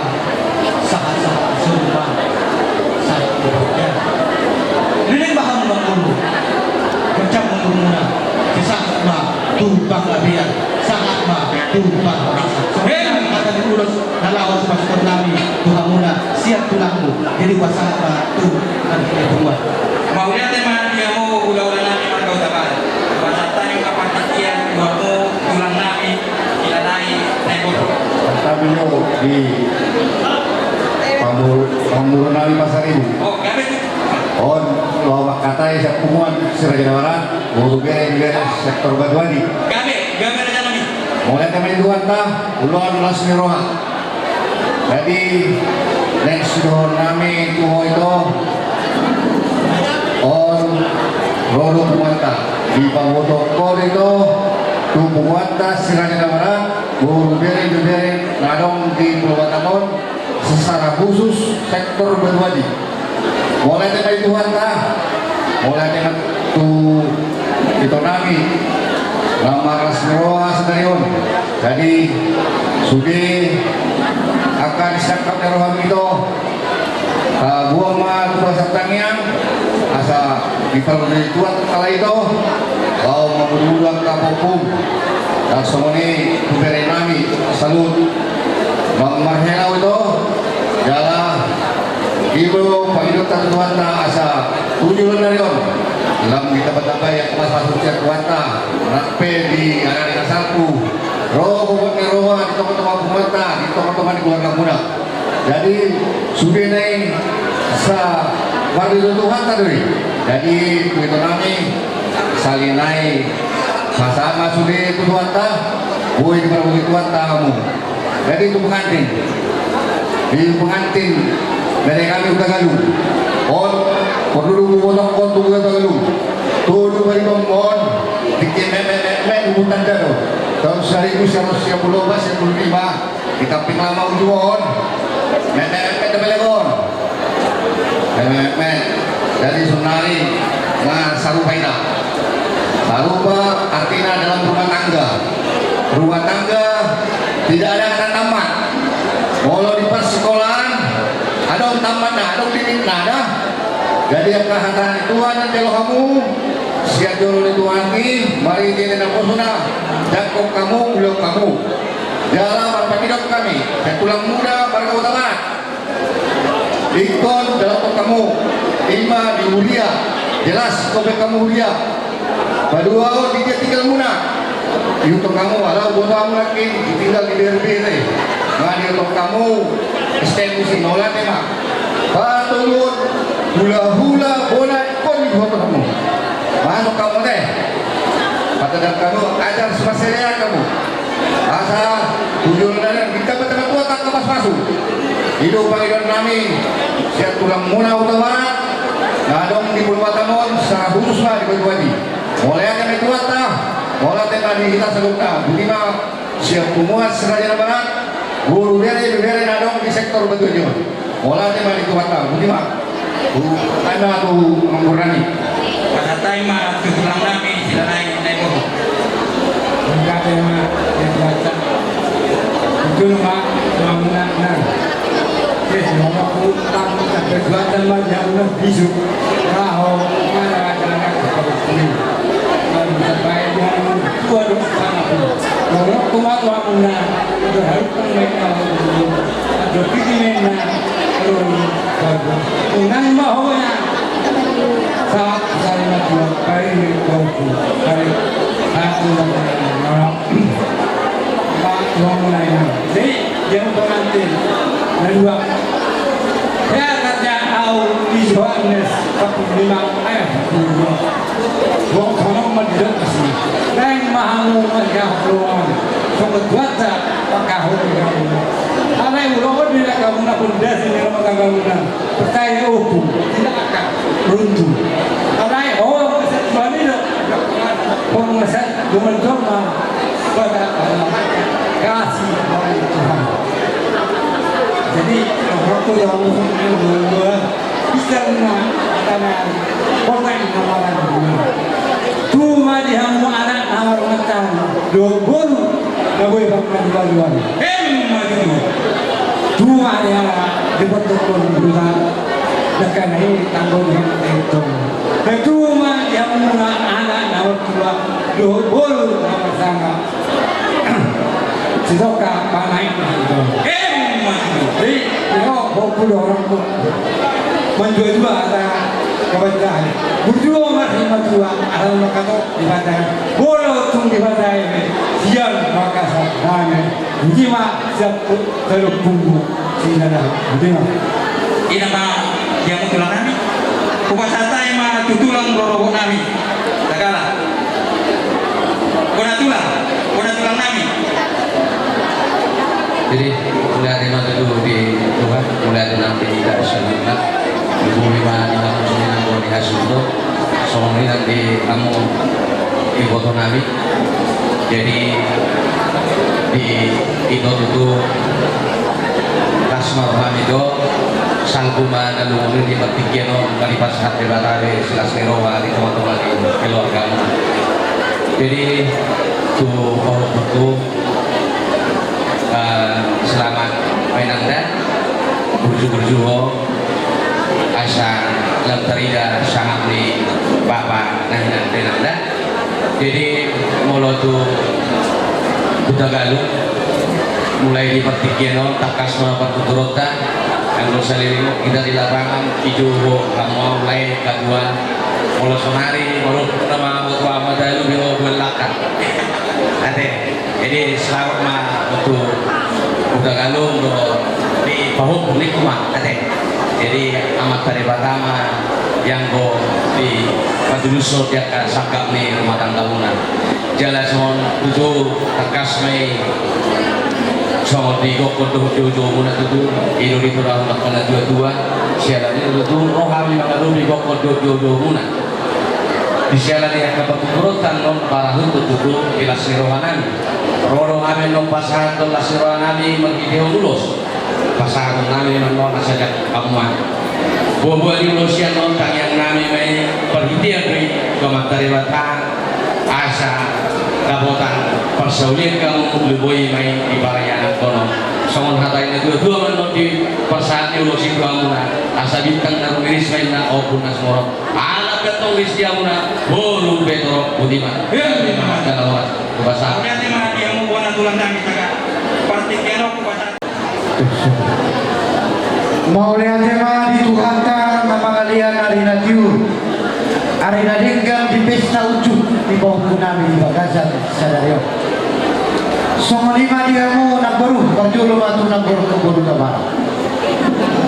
sahat-sahat sumpah saat bekerja. Ini bahan mengulu kerja mengumuna sesaat mah tumpah labian sangat mah tumpah rasa. Sebenarnya kata diurus nalawas pasukan kami Tuhan muna siap tulangmu jadi kuasa mah tuhan dibuat. Maunya tema dia mau ulah-ulah nami marga utapan. Pasata yung kapatitian mau tulang nami ilanai negoro. Kami di Pamurunali Pasar Ibu. Oh, gamit. On lawak katai sa pumuan sa Rajanawara, Urugere sektor Baduani. Gamit aja nami. Mulai kami duan ta, ulon las miroha. Jadi next door nami tuho ito on Roro Pumanta di Pamoto ko dito tu Pumanta si Rajanawara, Urugere nadong di Pulau Batamon secara khusus sektor Baduani. Mulai dari Tuhan ta, mulai dengan tu itu nami nama Rasmiroa Sedarion. Jadi sudi akan disangkap roham itu buang mah tu tangian asa diperlukan Tuhan kala itu kau membunuh kampung dan semuanya kuberi nami salut Bang Marhelau itu adalah Ibu panghidutan Tuanta asa 7 dari on dalam kita betapa yang kemas masuk siap Tuanta nakpe di area salku roh bukutnya roh di toko-toko Tuanta di toko-toko di keluarga muda. Jadi sudah naik sa warga Tuanta tadi. Jadi begitu kami saling naik sama sudah itu Tuanta boleh di begitu Tuanta kamu. Jadi itu pengantin di pengantin dari kami udah galung on perlu potong kontu udah galung tuh bari on bikin memek hutan dado tahun 1935 di kampung lama ujuan memek tebelegon memek dari Sunari nah sarupaina sarupa artinya dalam rumah tangga tidak ada kata tamat kalau di persekolahan ada tamat dah, ada limit dah. Jadi yang kehadiran Tuhan dan jelo kamu siap jolo di Tuhan ini, mari kita nak posuna, jangkau kamu, belum kamu. Dalam apa hidup kami, dan tulang muda pada utama. Ikon dalam kamu, lima di mulia, jelas kobe kamu mulia. Kedua, tiga tinggal muna. Untuk kamu, ada buat kamu lagi, tinggal di DRB ini. Nah, untuk kamu eksekusi nolat emang patulun hula-hula bola ikon di foto kamu masuk kamu deh kata kamu ajar sepaselnya kamu asal tujuan dan kita betul-betul tua tak kepas masuk hidup panggilan kami siap tulang muna utama ngadong di Pulau Batamon secara khusus lah di Bagi-Bagi mulai aja itu tak mulai tema di kita sebutkan Butima siap kumuat Serajana Barat guru bere nadong di sektor betulnya. Olah tema di Tuanta, Butima. Anda tu mengurangi. Pada tema tulang nami ilanai negoro. Enggak tema yang baca. Itu mah bangunan. Yes, nomor utang kegiatan macam bisu. Raho mana ada seperti ini. Kalau sampai yang tua dulu sana pun. Kalau kuat bangunan harus mereka ada pikiran bagus. Dengan mahunya saat saya jual kali kau kali aku orang bangunan jadi jangan pengantin kedua saya kerja au di Johannes 45 ayat 2 wong kono menjadi asli nang mahamu mereka ruang kebetulan pakahun kamu karena yang ulama tidak kamu nak pondasi dalam kamu nak percaya hukum tidak akan runtuh karena orang keset bani dok orang keset gementor pada kasih oleh Tuhan jadi waktu yang dua bisa na karena kota ini namaran cuma dihamu anak nawar mata do bolu na boy bakal dibaluan cuma dia dibetul berusaha dekat ini tanggung itu dan cuma dihamu anak nawar tua do bolu nama sama sisoka panai itu jadi kalau bolu orang tu menjual ada kebanyakan berdua masih menjual ada makanan di bandar bola tung di bandar ini siang makassar dan lima siap terpunggu sehingga betul ina ma yang tulang nami kupasata ma tutulang lorobok nami tagala kona tulang nami. Jadi mulai ada nanti dulu di Tuhan, mulai ada nanti di Darussalam, di bumi mana di kamu sini nanti di Hasudo, soalnya nanti kamu di foto Nabi. Jadi di itu Kasmar Hamido, Salguma dan Lumuri di Batikeno, Kalipas Hati Batare, Silasero, di teman-teman di keluarga. Jadi tuh orang betul. Selamat Mainanda berjuang asa lam terida sangat di Bapak dan Mainanda. Jadi mula tu Butagalung mulai di Pertikeno takas melawan Tuturota yang bersalin kita di lapangan hijau kamu mulai kedua mula sonari mula nama Bapak Madalu biro belakang. Jadi selamat mah untuk udah galung di pahuk kulit mah jadi amat dari pertama yang go di Padulusur dia sakap nih rumah tangga lunak jalan semua tujuh takas mai sama di gokor tujuh munak tujuh itu di turun makan dua siapa ini tujuh rohani makan di gokor tujuh munak di siapa dia kabar turutan non parahun tujuh ilas rohanan Roro kami nong pasaran telah sirah nami menghidau lulus pasaran nami menolak saja kamuan buah-buah di Indonesia nontang yang nami main perhitian dari kematari batang asa kabotan persaulian kamu lebih main di barayan kono songon hata ini dua-dua menurut di pasaran di Indonesia kamu asa bintang dan miris main na opun nasmoro anak ketong listiamuna bolu betoro budiman budiman adalah bahasa tulang nami taga Pertikeno kupasata mau lihat tema di Tuhan nama kalian arena tiur arena denggang di pesta ujuk di bawah kunami di Bagasan Sadario songo lima diamu nak baru berjulu batu nak baru ke baru kabar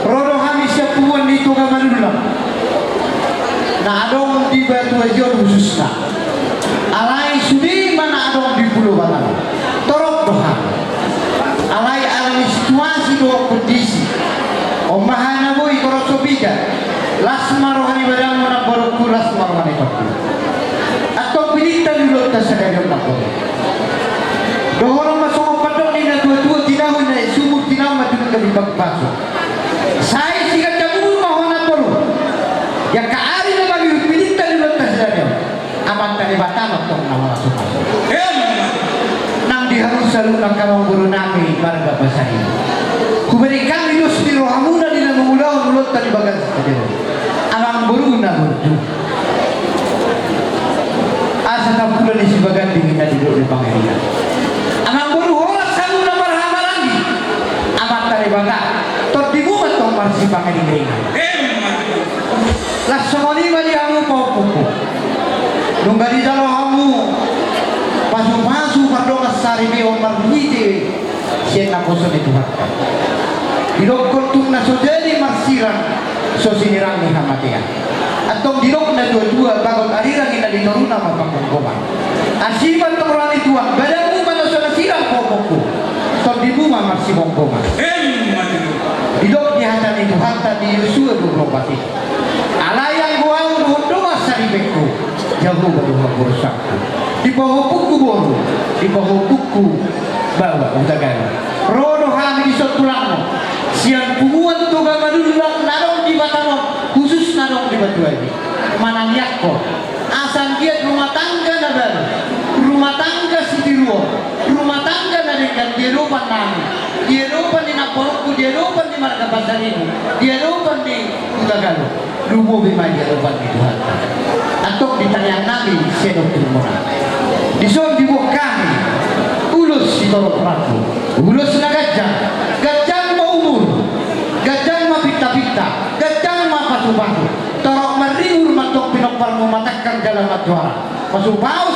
rodo kami siap puan di Tuhan manulang na adong di batu ajar khususnya alai sudi mana adong di pulau balang torok doha alai alami situasi doa kondisi omahana boy korosobida lasma rohani badang mana baruku lasma rohani baru atau pilih dulu tersedia nak dohorong masuk padang ni na dua-dua tinahun na sumur tinah maju ke bibak pasu saya sikat jamu mahona baru ya kaari na bagi pilih dulu tersedia amat dari batam atau nama masuk nang diharus selalu nakawang guru nami marga basah ini kuberikan minus di rohamuna di nama mulau mulut tadi bagas saja alang guru na guru asa tak pula di sebagian dingin duduk di panggilan alang guru orang selalu nama rahama lagi amat dari bagas tertibu atau marsi panggilan lah semoni bali amu popo nunggali dalo amu pasu-pasu padonga sari me omar hide siya na koso ni Tuhan dilog kontung na sojeli marsiran so sinirang ni hamatian atong dilog na dua-dua bagot arirang ina dinoruna mapangkongkoman asiman tongorani Tuhan badamu mana so nasirang popokku so dibuma marsi bongkoman dilog ni hata ni Tuhan tadi Yosua 24 alayang buang doa sari beku jauh berdoa bersakku di bawah buku boru di bawah buku bawa utagan rodo kami di sotulangno siang pumuan toga madulang narong di batano manok di batu ini mananyak ko asan dia rumah tangga na baru rumah tangga sitiruo rumah tangga na dengan diarupan nami diarupan di naporku diarupan di marga pasar ini diarupan di Gagalo lumo bima diarupan di Tuhan atau di tanyang nami sedok timona di son di buah kami ulus si torok ratu ulus na gajang mau umur gajang mapita-pita gajang mapatu-patu torok mariur matok pinopar mematakkan dalam matwara masubau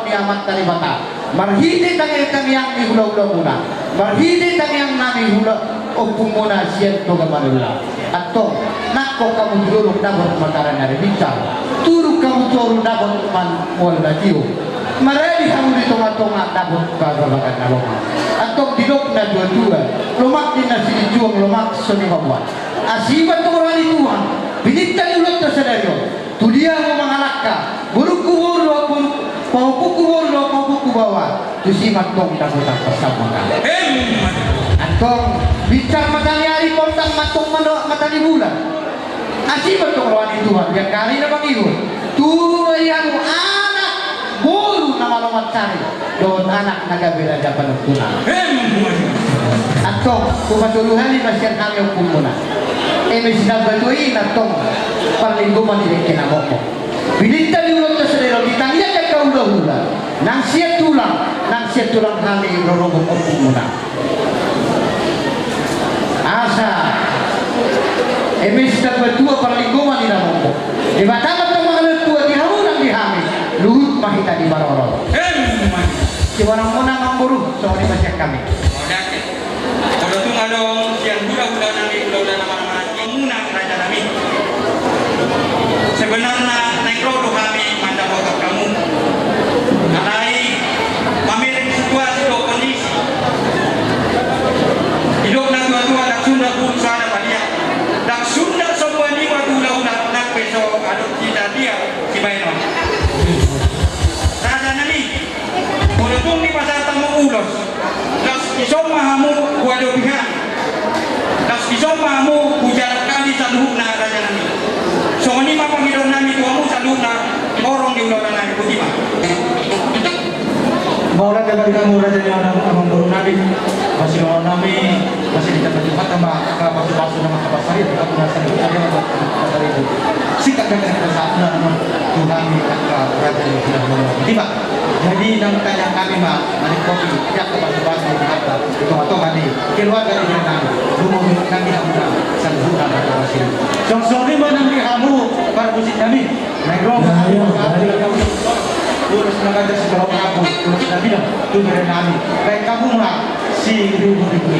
ni amat dari bata marhide tang yang di hula-hula muna marhide tang yang nami hula opung muna siyan to gamarula atau nakko kamu duluruk dabot mataran dari bicar turuk kamu turun dabot man wala dio marali kamu di tonga-tonga dabot kagabakan nalong atau dilok na dua-dua lumak din na sinijuang lumak soni mabuat asibat ng orang ituan binitang ulot na sa dayo tuliang mo mga alaka buruk kuwuro paupuku bawa tusimat tong dagutan bersama ka antong bicar matanyari pontang matong matani bulan asibat ng orang ituan yang kali na pangihon tulayang anak bulu na malamat sari doon anak nagabila dapat nagtunang atong kumatuluhan ni masyan kami ang pumuna may sinabatuin atong parlingguman nila kinamoko binita ni ulot na sa nilo ditangya kay kaula-hula nang siya tulang kami rorobong ang pumuna asa may sinabatua parlingguman nila moko di batamat ng mga natua di hamunang di hami luhut mahita di baroro si warang munang ang buru so di masyak kami kalau tu ngalong siang hula-hula nami hula-hula nama-nama yang munang raja nami sebenarnya naik rodo kami manda wakaf kamu alai mamiring situasi do kondisi hidup na tua-tua dak sunda pun sana balia dak sunda semua ni waktu hula-hula nak besok aduk kita dia si Bainon raja nami kalau tu ni pasal tamu ulos isong mahamu kuado pihak das isong mahamu kujarak kali saluh na raja nami so ni mapangidon nami tuamu saluh na orang di ulang nami kutima maulah dari kamu raja yang amang buru nabi masih mau nami masih dicatat sama kapas-kapas nama kapas sari aku nasi saya dari itu sikat dengan saat Tuhan kata raja yang sudah kutima jadi nang tanya kami mah mari kopi ya kapas-kapas kata itu atau kali keluar dari jenang rumah kami hamda sanjuna atau hasil song-song ni mana ni kamu para musik kami negro urus nagaja sekolah aku urus nabi dah tu dari kami baik kamu mah si ribu-ribu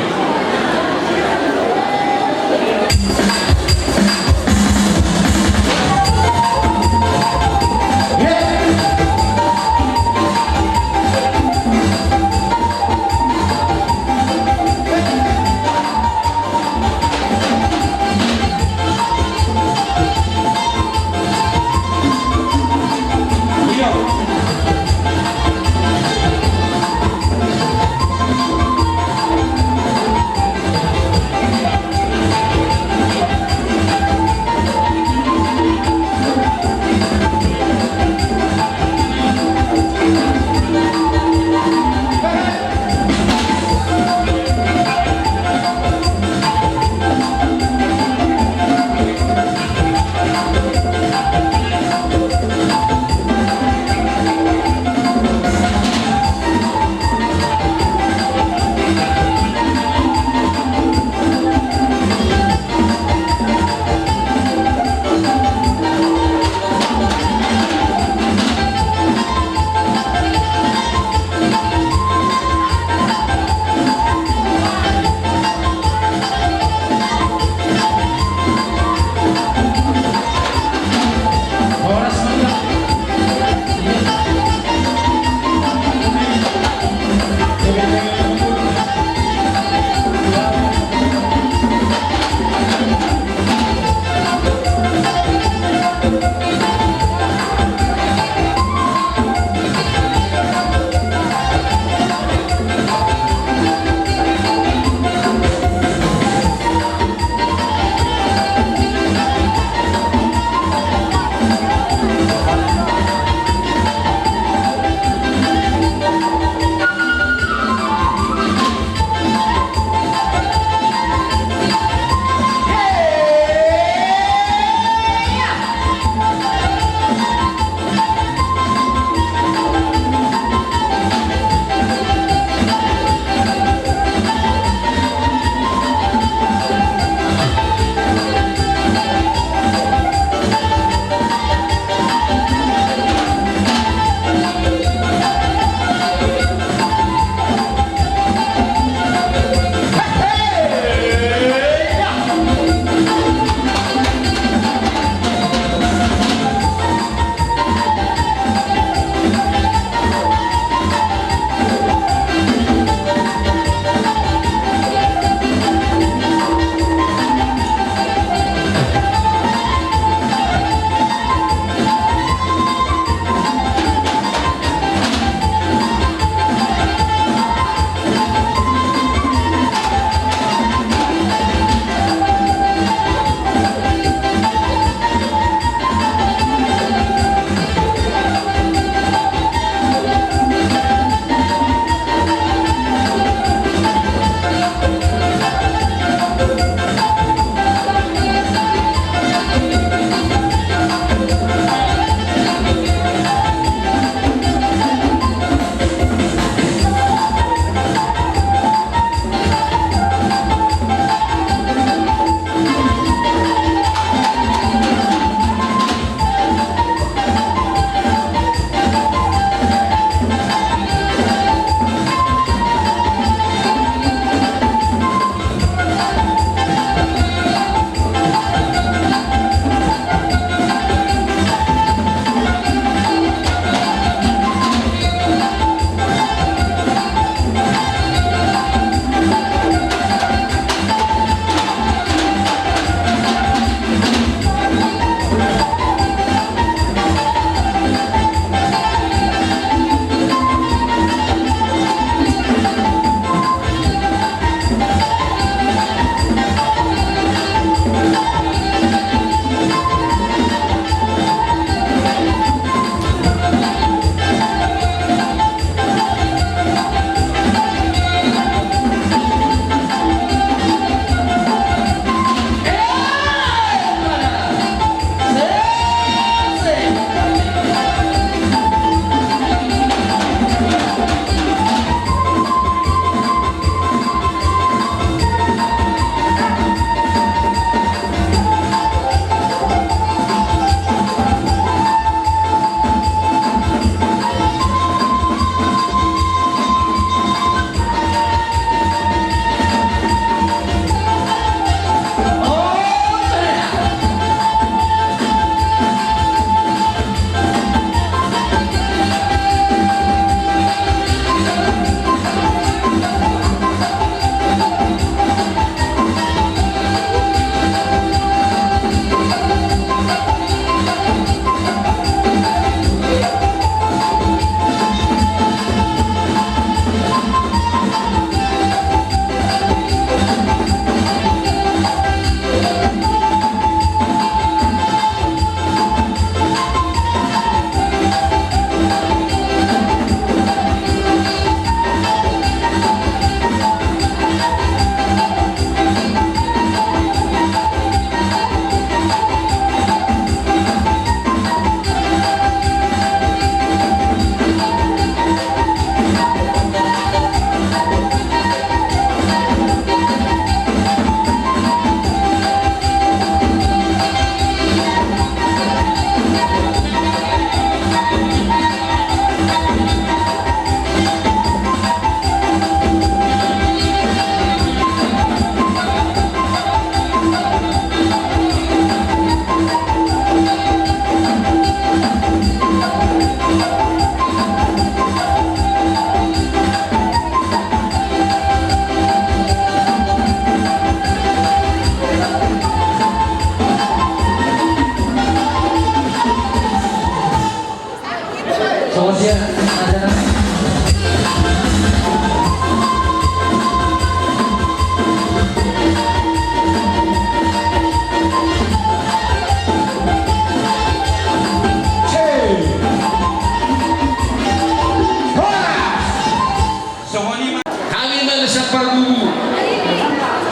Kami mana sapargugu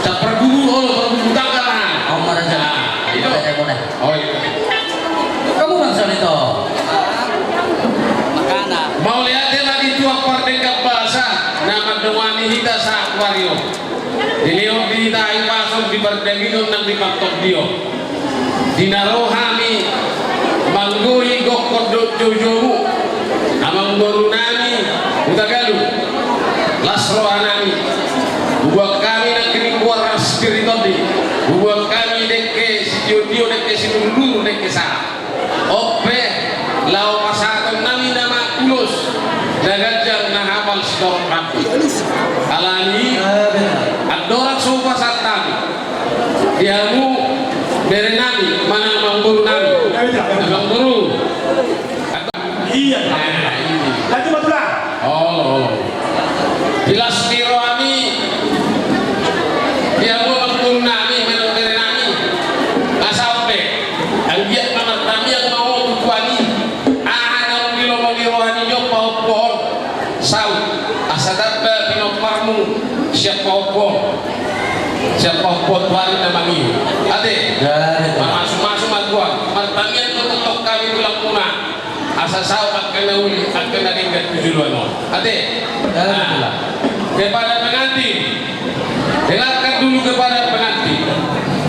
pergugu tangkalan. Om mana jalan? Itu. Oh iya. Kamu bangsa itu. Mau lihat lagi tuak pardengkap bahasa nama dewani hita sa aquario. Dilihat di hita ay pasok di pardengino nang di paktok dio. Dinarohami mangguhi gokot jojomu. Amang baru nami utagalu. Lasro anami. Buat kami nak kini kuara spiritodi. Buat kami dekke si dio dekke si dulu dekke sa. Ope lau pasaton nami nama ulus. Nagajang nahapal sidorok rapi. Alani adorak sopa satami. Diamu bere nami mana mamburu nami. Mamburu. Iya. Lanjut Batula. Oh. Jelas biro kami dia mau mengurung nami menurut nami nggak sampai anggiat nama kami yang mau tujuani anak bilo mau rohani nyok mau pohon saud asadat pinoparmu siap pohon tuan nama ini ade masuk tuan pertanian untuk kami bilang punah asa saud akan uli akan ada yang tujuan ade kepada pengantin, dengarkan dulu kepada pengantin.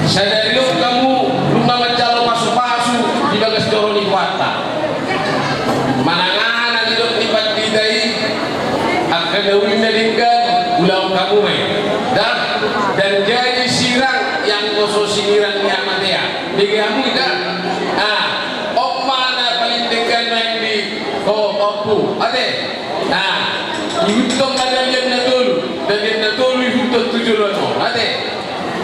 Saya dari dulu kamu rumah mencalo pasu-pasu di bagas dorong di kuata. Manangan di dok tibat didai akan dawin dalingkan ulang kamu dan jadi sirang yang kosong sinirangnya matea. Bagi kamu tidak. Mana paling dekat main di Papua. Ade. Ihutong ada yang natulu dan yang natulu ihutong tujuan ade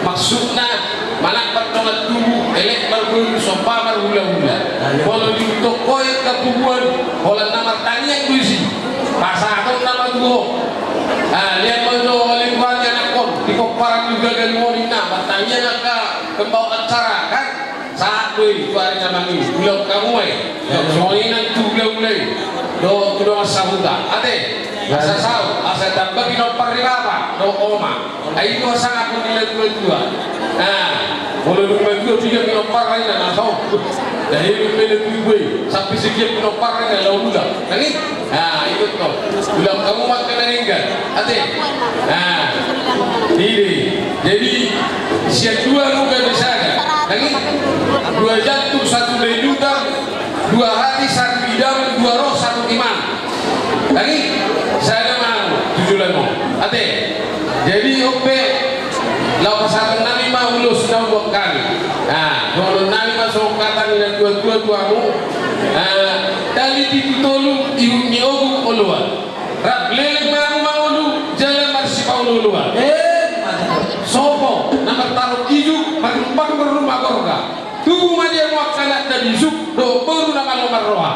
maksudnya malak pertama tubuh elek berguru sopa berhula-hula kalau diutok koi ketubuhan kalau nama tanya yang berisi pasang nama tubuh lihat mau oleh banyak nakon di koparan juga dan mau nina bertanya naka kembang acara kan saat itu hari nama ini belum kamu soalnya itu belum do kudo sahuda ade asa sao asa tambah ino paribaba do oma ai do sangat pun nilai dua kalau dua tiga ino parai na sao dari nilai dua sampai sekian ino parai na lalu dah ini itu tuh bilang kamu makan ringgan ade ini jadi siap dua luka bisa ini dua jantung satu juta dua hati satu idaman dua roh satu iman lagi saya mau tujuan mau ate jadi ope lau pasal nami mau ulus dah buat kami kalau nami masuk kata dengan dua-duamu tali tipu tolu ibu miogu oluan rap lele mau lu jalan masih mau oluan sopo nama taruh ijuk manumpang berumah gorga tubuh madia muakalat dan isuk do baru nama lomar roha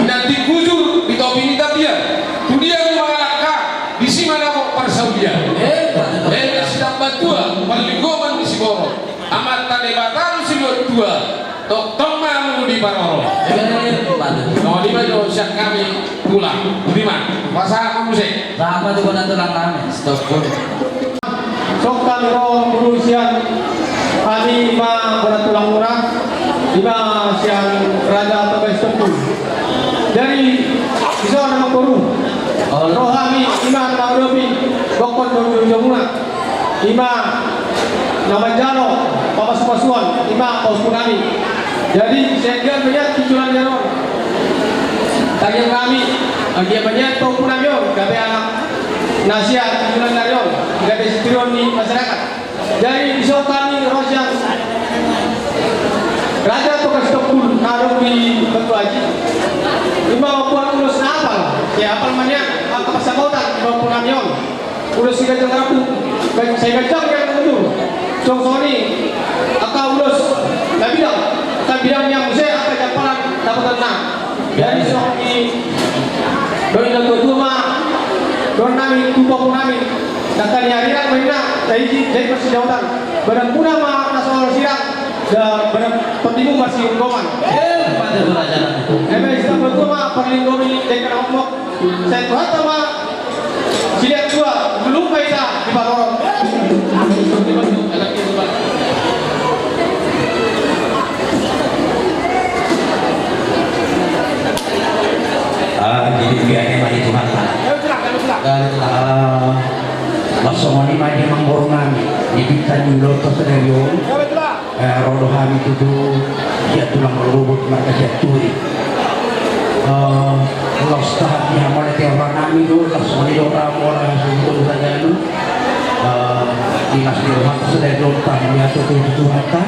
nanti kujur di topi ini dia tu dia mengalahkan di sini mana mau persaudian sedang bantua paling di Siboro amat tadi batal si dua tok mamu di Baroro no di baju siap kami pulang di mana pasang musik Sama tu kena tulang kami. Stop pun. Sokkan roh berusian kami ma beratulang murah lima siang raja atau bestempul. Jadi bisa nama koru. Roh kami lima nama dobi bokon dobi jamuna. Lima nama jalo papas pasuan lima paus punami. Jadi saya kira banyak tujuan jalo. Tanya kami dia banyak tau punami gabe anak nasihat tujuan jalo gabe setiron di masyarakat. Jadi bisa kami roh yang raja atau bestempul naruh di batu haji. Lima puan ulus napal, ya apal banyak apa pasabautan 26 yon. Ulus tiga jam rapu, saya gajang yang itu. Soni, aka ulus, tak bidang yang musik apa jampalan dapat tenang. Dari soki doi nagtutuma doon namin tubo po namin nakanyariran may na dahil persidautan barang puna nasol silang barang pentimung masih goman Pada kerajaan. eme isang bertuma perlindungi dengan omok saya tuhan sama siliak dua belum kaisa di balorong Jadi biarnya mari Tuhan dan lasomani mari mangborngan dibitan yulo tersedayo rodohan itu dia tulang melubut mereka jaturi los tahat yang mulai tiap nami itu lasomani orang sebelum saja itu dinas dirohan tersedayo tahnya tuh hatta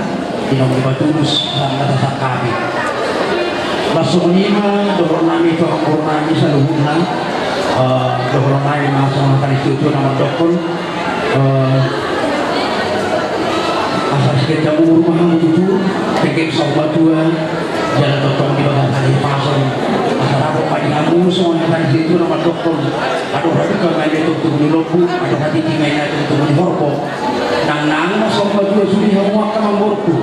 dinomor batulus dan kata kami Langsung lima, dorong nami itu angkor nami seluruhnya, dorong nami masuk makan itu nama dokter, asal sekitar rumah itu, teknik sobat dua, jalan dokter di bawah hari pasang, asal apa pagi kamu semuanya dari situ nama dokter, aduh hati kemarin itu tuh di lobu, aduh hati kemarin itu tuh di horpo, nang sobat dua sudah semua kan mangborku.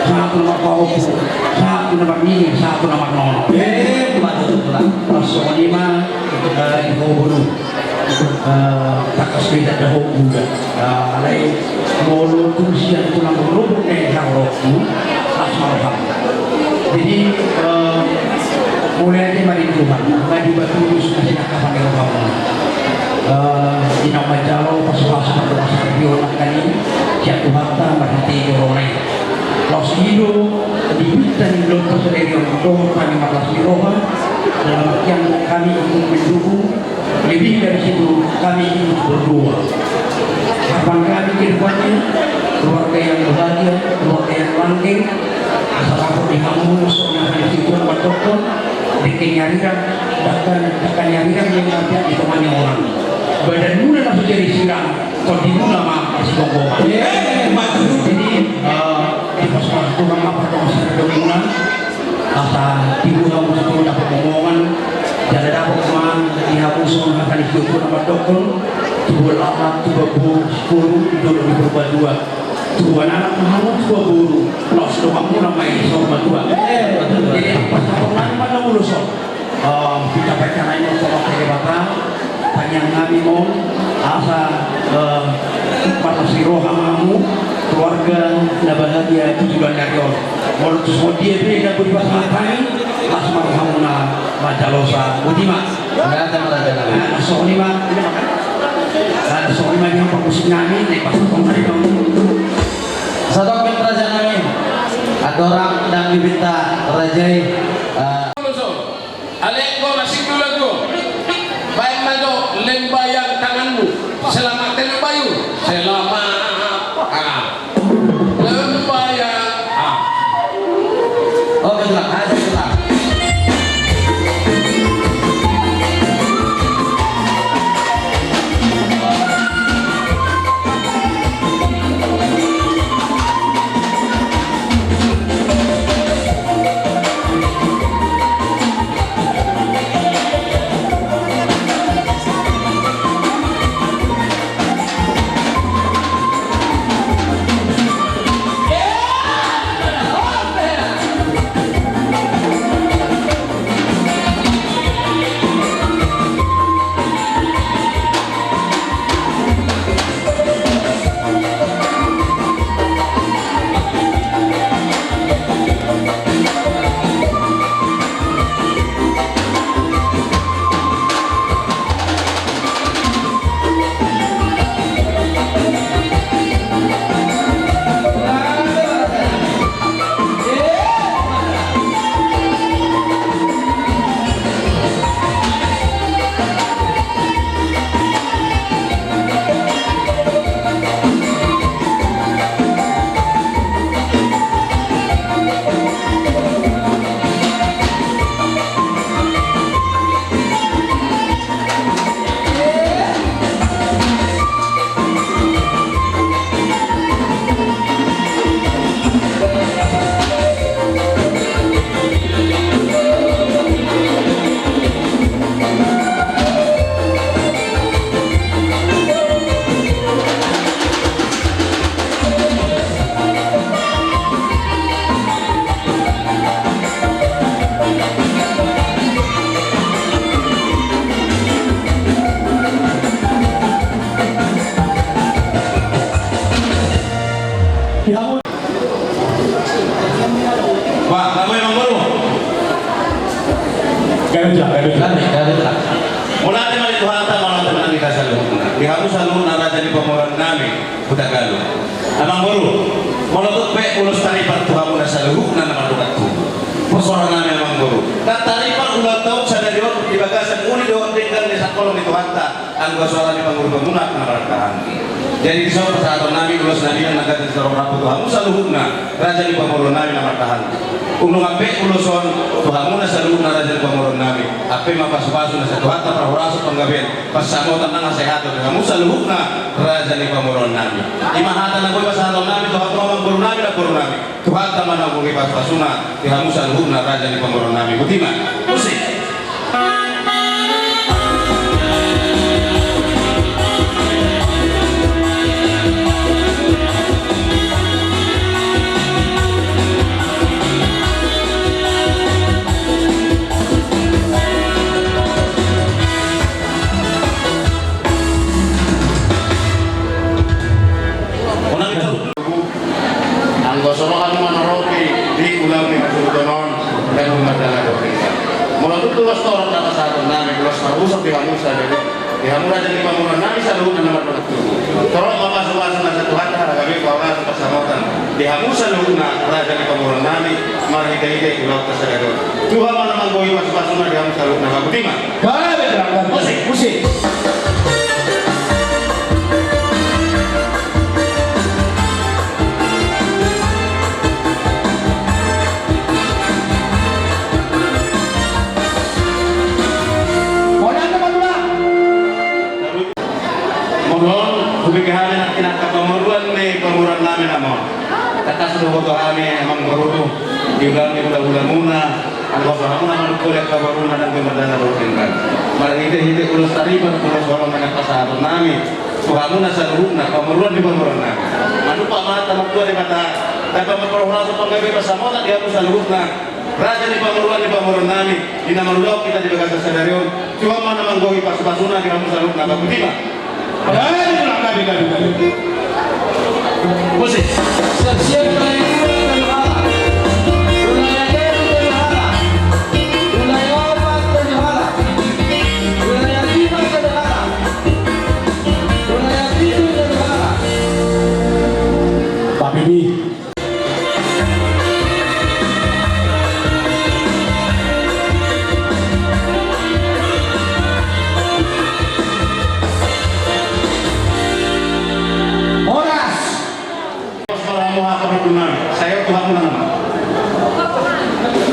Satu nama kau, satu nama ini, satu nama nono. Masuk lima ibu bulu, tak kesepeda dahulu juga. Alai mulu kursian tulang bulu yang roku, asmaroham. Jadi mulai aja mari Tuhan, mari batu masih nak kapan yang kamu. Di nama jauh pas-pasan doa sekian kali, jatuh harta berhenti orang Los Ido dibitan di lokal sendiri untuk kami malas diroha dalam yang kami ingin mendukung lebih dari situ kami ingin berdua harapan kami ke depannya keluarga yang bahagia keluarga yang langgeng asal aku dihamun soalnya dari situ nama dokter bikin nyariran bahkan nyariran yang ada ditemani orang badan mula langsung jadi sirang kalau dimula mah masih bongkoman jadi di pos-pos kurang apa dong serenungan asal ibu kamu semua dapat omongan jangan dapat omongan dihapus semua kali itu nama dokter dua anak dua guru 10 hidup di berubah dua anak kamu dua guru los doang pun namanya sama dua jadi pas omongan pada mulus kita baca lain untuk pakai bapak panjang kami mau asal pada siroh kamu keluarga na bahagia tujuan dari Allah. Mau semua dia beda berbuat apa? Asmar hamuna majalosa udima. Ada kerajaan. Soalnya ada soalnya yang fokus nyanyi nih pas kemarin dong. Satu kerajaan kami. Ada orang dan diminta rajai. Alek ko masih dulu ko. Baik mago lembayang tanganmu. Selamat lembayu. Selamat. Lembayang. Oh, betul. Ada betul. Gabi lang. Gabi lang. Mula natin malituhata mga teman kita sa luhuna. Dihamu sa luhuna raja di pamuran namin, Budak Galuh. Amang Boru, molotut pe ulos taripan tuhamu na sa luhuna naman lukat tubuh. Persoalan namin Amang Boru. Taripan ulat tahu sa daliot di bagasan uni doon tinggal di sakolong itu hatta ang suara di pangguru pemunak na maratahan. Jadi kisah persahabatan nabi ulos nabi yang naga di sarong rapu tuhamu sa luhuna raja di pamuran namin na maratahan. Ulung ape uloson tuhamu na sa luhuna raja di pamuran namin. Ape mapasu-pasu na sa tuhatta prahuraso panggaben pasamo tanang sehat tuhamu sa luhuna raja di pamuran namin. Imahatan na ko'y pasahaton namin tuhamu Amang Boru namin na Boru namin. Tuhatta man ang ko'y pasuna tuhamu sa luhuna raja di pamuran namin. Butima, musik. Anggosono kan manoroki di ulang ni kasudonon dan umadala dokinsa. Mula itu tulas torong kata satu nami tulas marusok di hamusa jadi di hamura jadi pamuran nami saluh dan nomor bertu. Torong apa suasana satu hati haragabi kawas pasamotan di hamusa luhuna raja di pamuran nami marhita-hita ulang kasadadon. Tuhan mana manggoi pas-pasuna di hamusa luhuna babutima. Gabi lang. Musik. Kubigahan na kinakapamuruan ni pamuran namin amon. Takas luho to kami Amang Boru. Diulang ni ulang muna. Ang kosohan mo naman kulit kabaruna ng gumadana rutingan. Marahite-hite ulos taripan ulos walang nagpasahaton namin. Tuha mo na sa luhog na pamuruan di pamuran namin. Ano pa mata magtuwa di mata. Dapat magparuhula sa panggabi pasamot at ihapo sa luhog na. Raja di pamuruan namin. Di na marulaw kita di bagas sa daryon. Tuha mo naman gohi pas-pasuna di hapo sa luhog na. Kabuti ba? Gabi. Musik. Siap-siap dari hala. Wilayah Deru dari hala. Wilayah Obat dari hala. Wilayah Timur dari hala. Wilayah Timur dari hala. Pak Bibi. Saya Tuhan nama.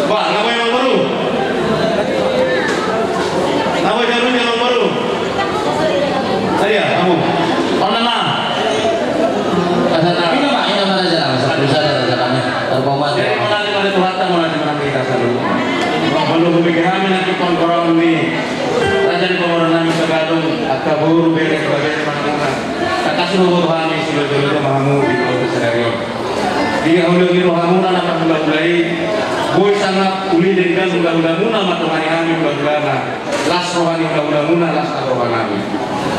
Pak, nama yang baru. Nama jarum yang baru. Saya, kamu. Oh nama. Kasana. Ini nama raja. Satu saja raja. Terkomat. Jadi mana Tuhan tak mana kita selalu. Belum kepikiran nanti kontrol ni. Raja di pamuran namin sa Gadong at kaburu beli sebagai mana. Takasuruh Tuhan ni sila-sila mahamu di kota Sedario. Dia ulang rohamuna na pagulay boy sangat uli dengan ulang-ulamuna matumani kami ulang-ulana las rohani ulang-ulamuna las rohani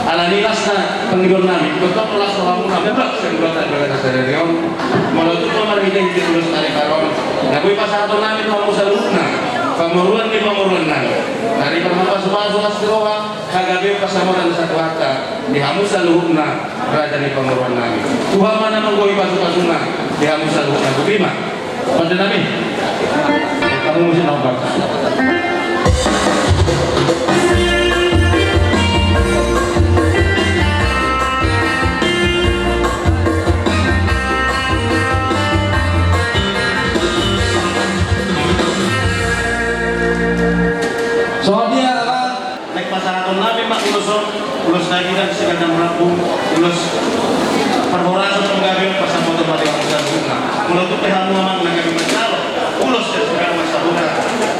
alani las na pangidon namin tetap las rohamuna bebas yang buat ada sadarion malah itu nomor ini terus tali karon nagoy pasato namin mo sa luna pamuruan ni pamuruan namin dari permapa-supa roha kagabi pasamuran sa tuwata di hamu sa luhuna raja ni pamuruan namin Tuhan mana manggoy pasu-pasuna di hamu sa luhuna bukima pada namin kamu mesti nomor Soalnya apa? naik pasaran namin ulos lagi dan sekadang rampung ulos perhorasan penggabi pasamoto pada masa bunga menutup pehamu amang nagabi masyalo ulos dan sekadang masa bunga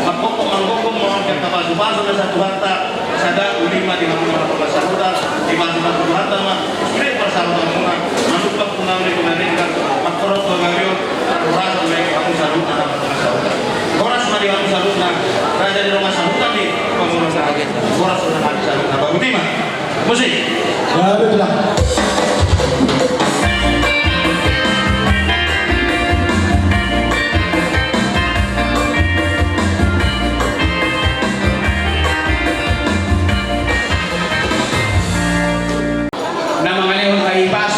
magkokong mohon kata pasu-pasu na satu harta sada ulima di hamu mga pagkasaruta di pasu-pasu harta ma spray pasamoto bunga manupak punang ni kumaringan magkorot penggabi perhorasan lagi hamu saruta na pagkasaruta koras ma di hamu saruta raja di rumah saruta ni pemurus kaget koras na hamu saruta bagutima musik Gabi lang.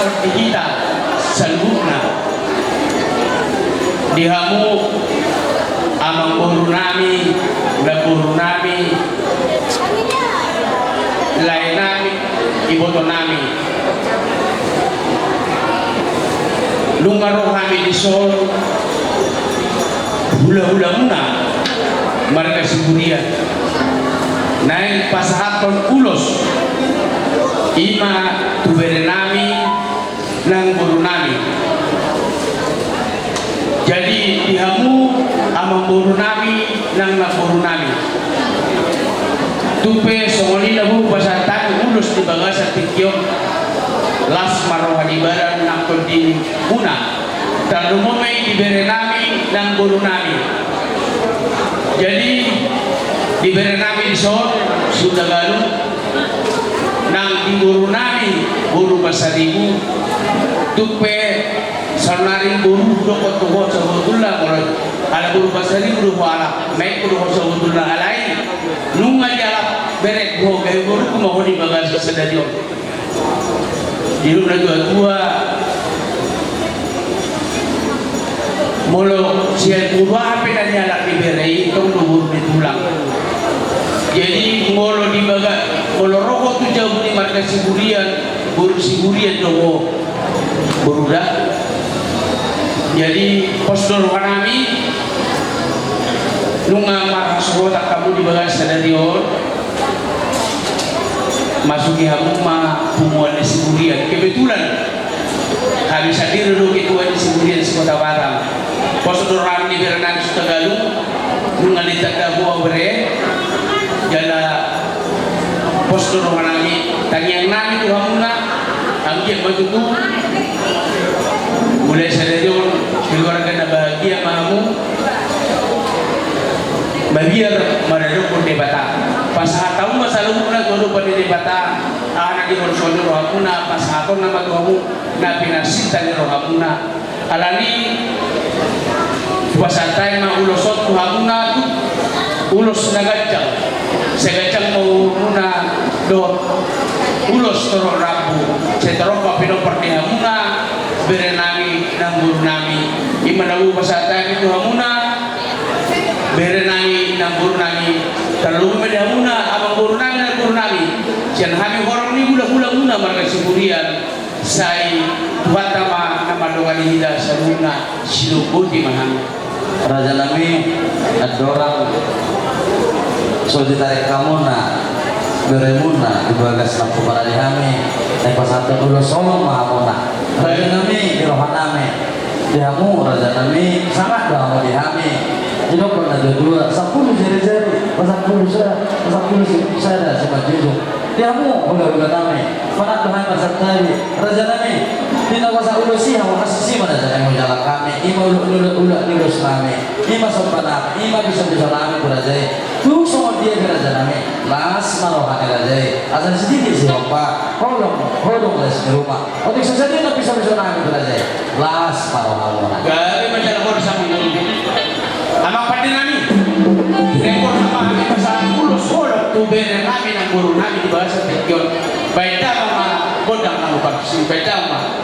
seperti kita seluruhnya dihamu amang guru nami dan guru nami lain nami iboto nami lungaroh kami di sol hula-hula muna mereka siburian naik pasahaton ulos ima tubere nami nang guru nami. Jadi dihamu amang guru nami nang guru nami. Tupe songoli lahu pasatan ulus di bagasa tikyong las marohani baran nang kondi muna. Talumomay dibere nami nang guru nami. Jadi dibere nami di sol sudah galu nang di guru nami guru basaribu tupe sarnaring guru dokot tuho sabutullah kalau ala guru basaribu duho ala naik guru sabutullah alai nunga jalap berek ho gay guru kumahoni bagas sedadion ilu na tua molo siya guru apa dan nyala diberei itu guru ditulang. Jadi molo di baga molo rokok tu jauh ni marga siburian doho berudah. Jadi postur wanami nunga marasro tak kamu di baga sadarion masuki hamuma pumuan siburian. Kebetulan kami hadir dulu ketua di siburian di Kota Batam. Postur rami berenang Sutagalu nunga litak buah bere jala postur manami tangiang nami tu hamuna anggiak matuku mulai sadarion keluarga na bahagia mahamu babiar madadukun debata pasahatamu masalumuna godo pada debata anak di horsoni rohamuna pasahaton nama tuamu na pinasita ni rohamuna alani pasatai ma ulosot tuhamuna tu ulos nagajang segajang mau muna do ulos toro rabu setoro kapino perdihamuna berenami nang guru nami imanawu pasatai itu hamuna berenami nang guru nami terlalu medhamuna abang guru nami nang guru nami sian kami orang ni gula muna marga siburian sai tuhatama nama dongani hida saruna silubuti maham Raja Nami ada orang so ditarik kamu na beremuna di bagas lampu para dihami naik pasatan dulu solong mahamuna Raja Nami di rohan nami dihamu Raja Nami sangat dah mau dihami jadi pernah ada dua 10 jari-jari 10 saya sebab jujur dihamu udah nami mana Tuhan pasal tadi Raja Nami tidak masa ulusi hamu kasih mana cara yang jalan kami ima ulah nilus nami ima sopan nami ima bisa nami berajai tuh semua dia Raja Nami las marohan Raja asal sedikit sih Pak hodong les di rumah untuk sesaji tak bisa nami berajai las marohan gari menjalan sama amang pati nami rekor sama kami pasal ulus hodong tu bere nami nang guru nami di bahasa Tekyon baita mama godang nang upah si baita mama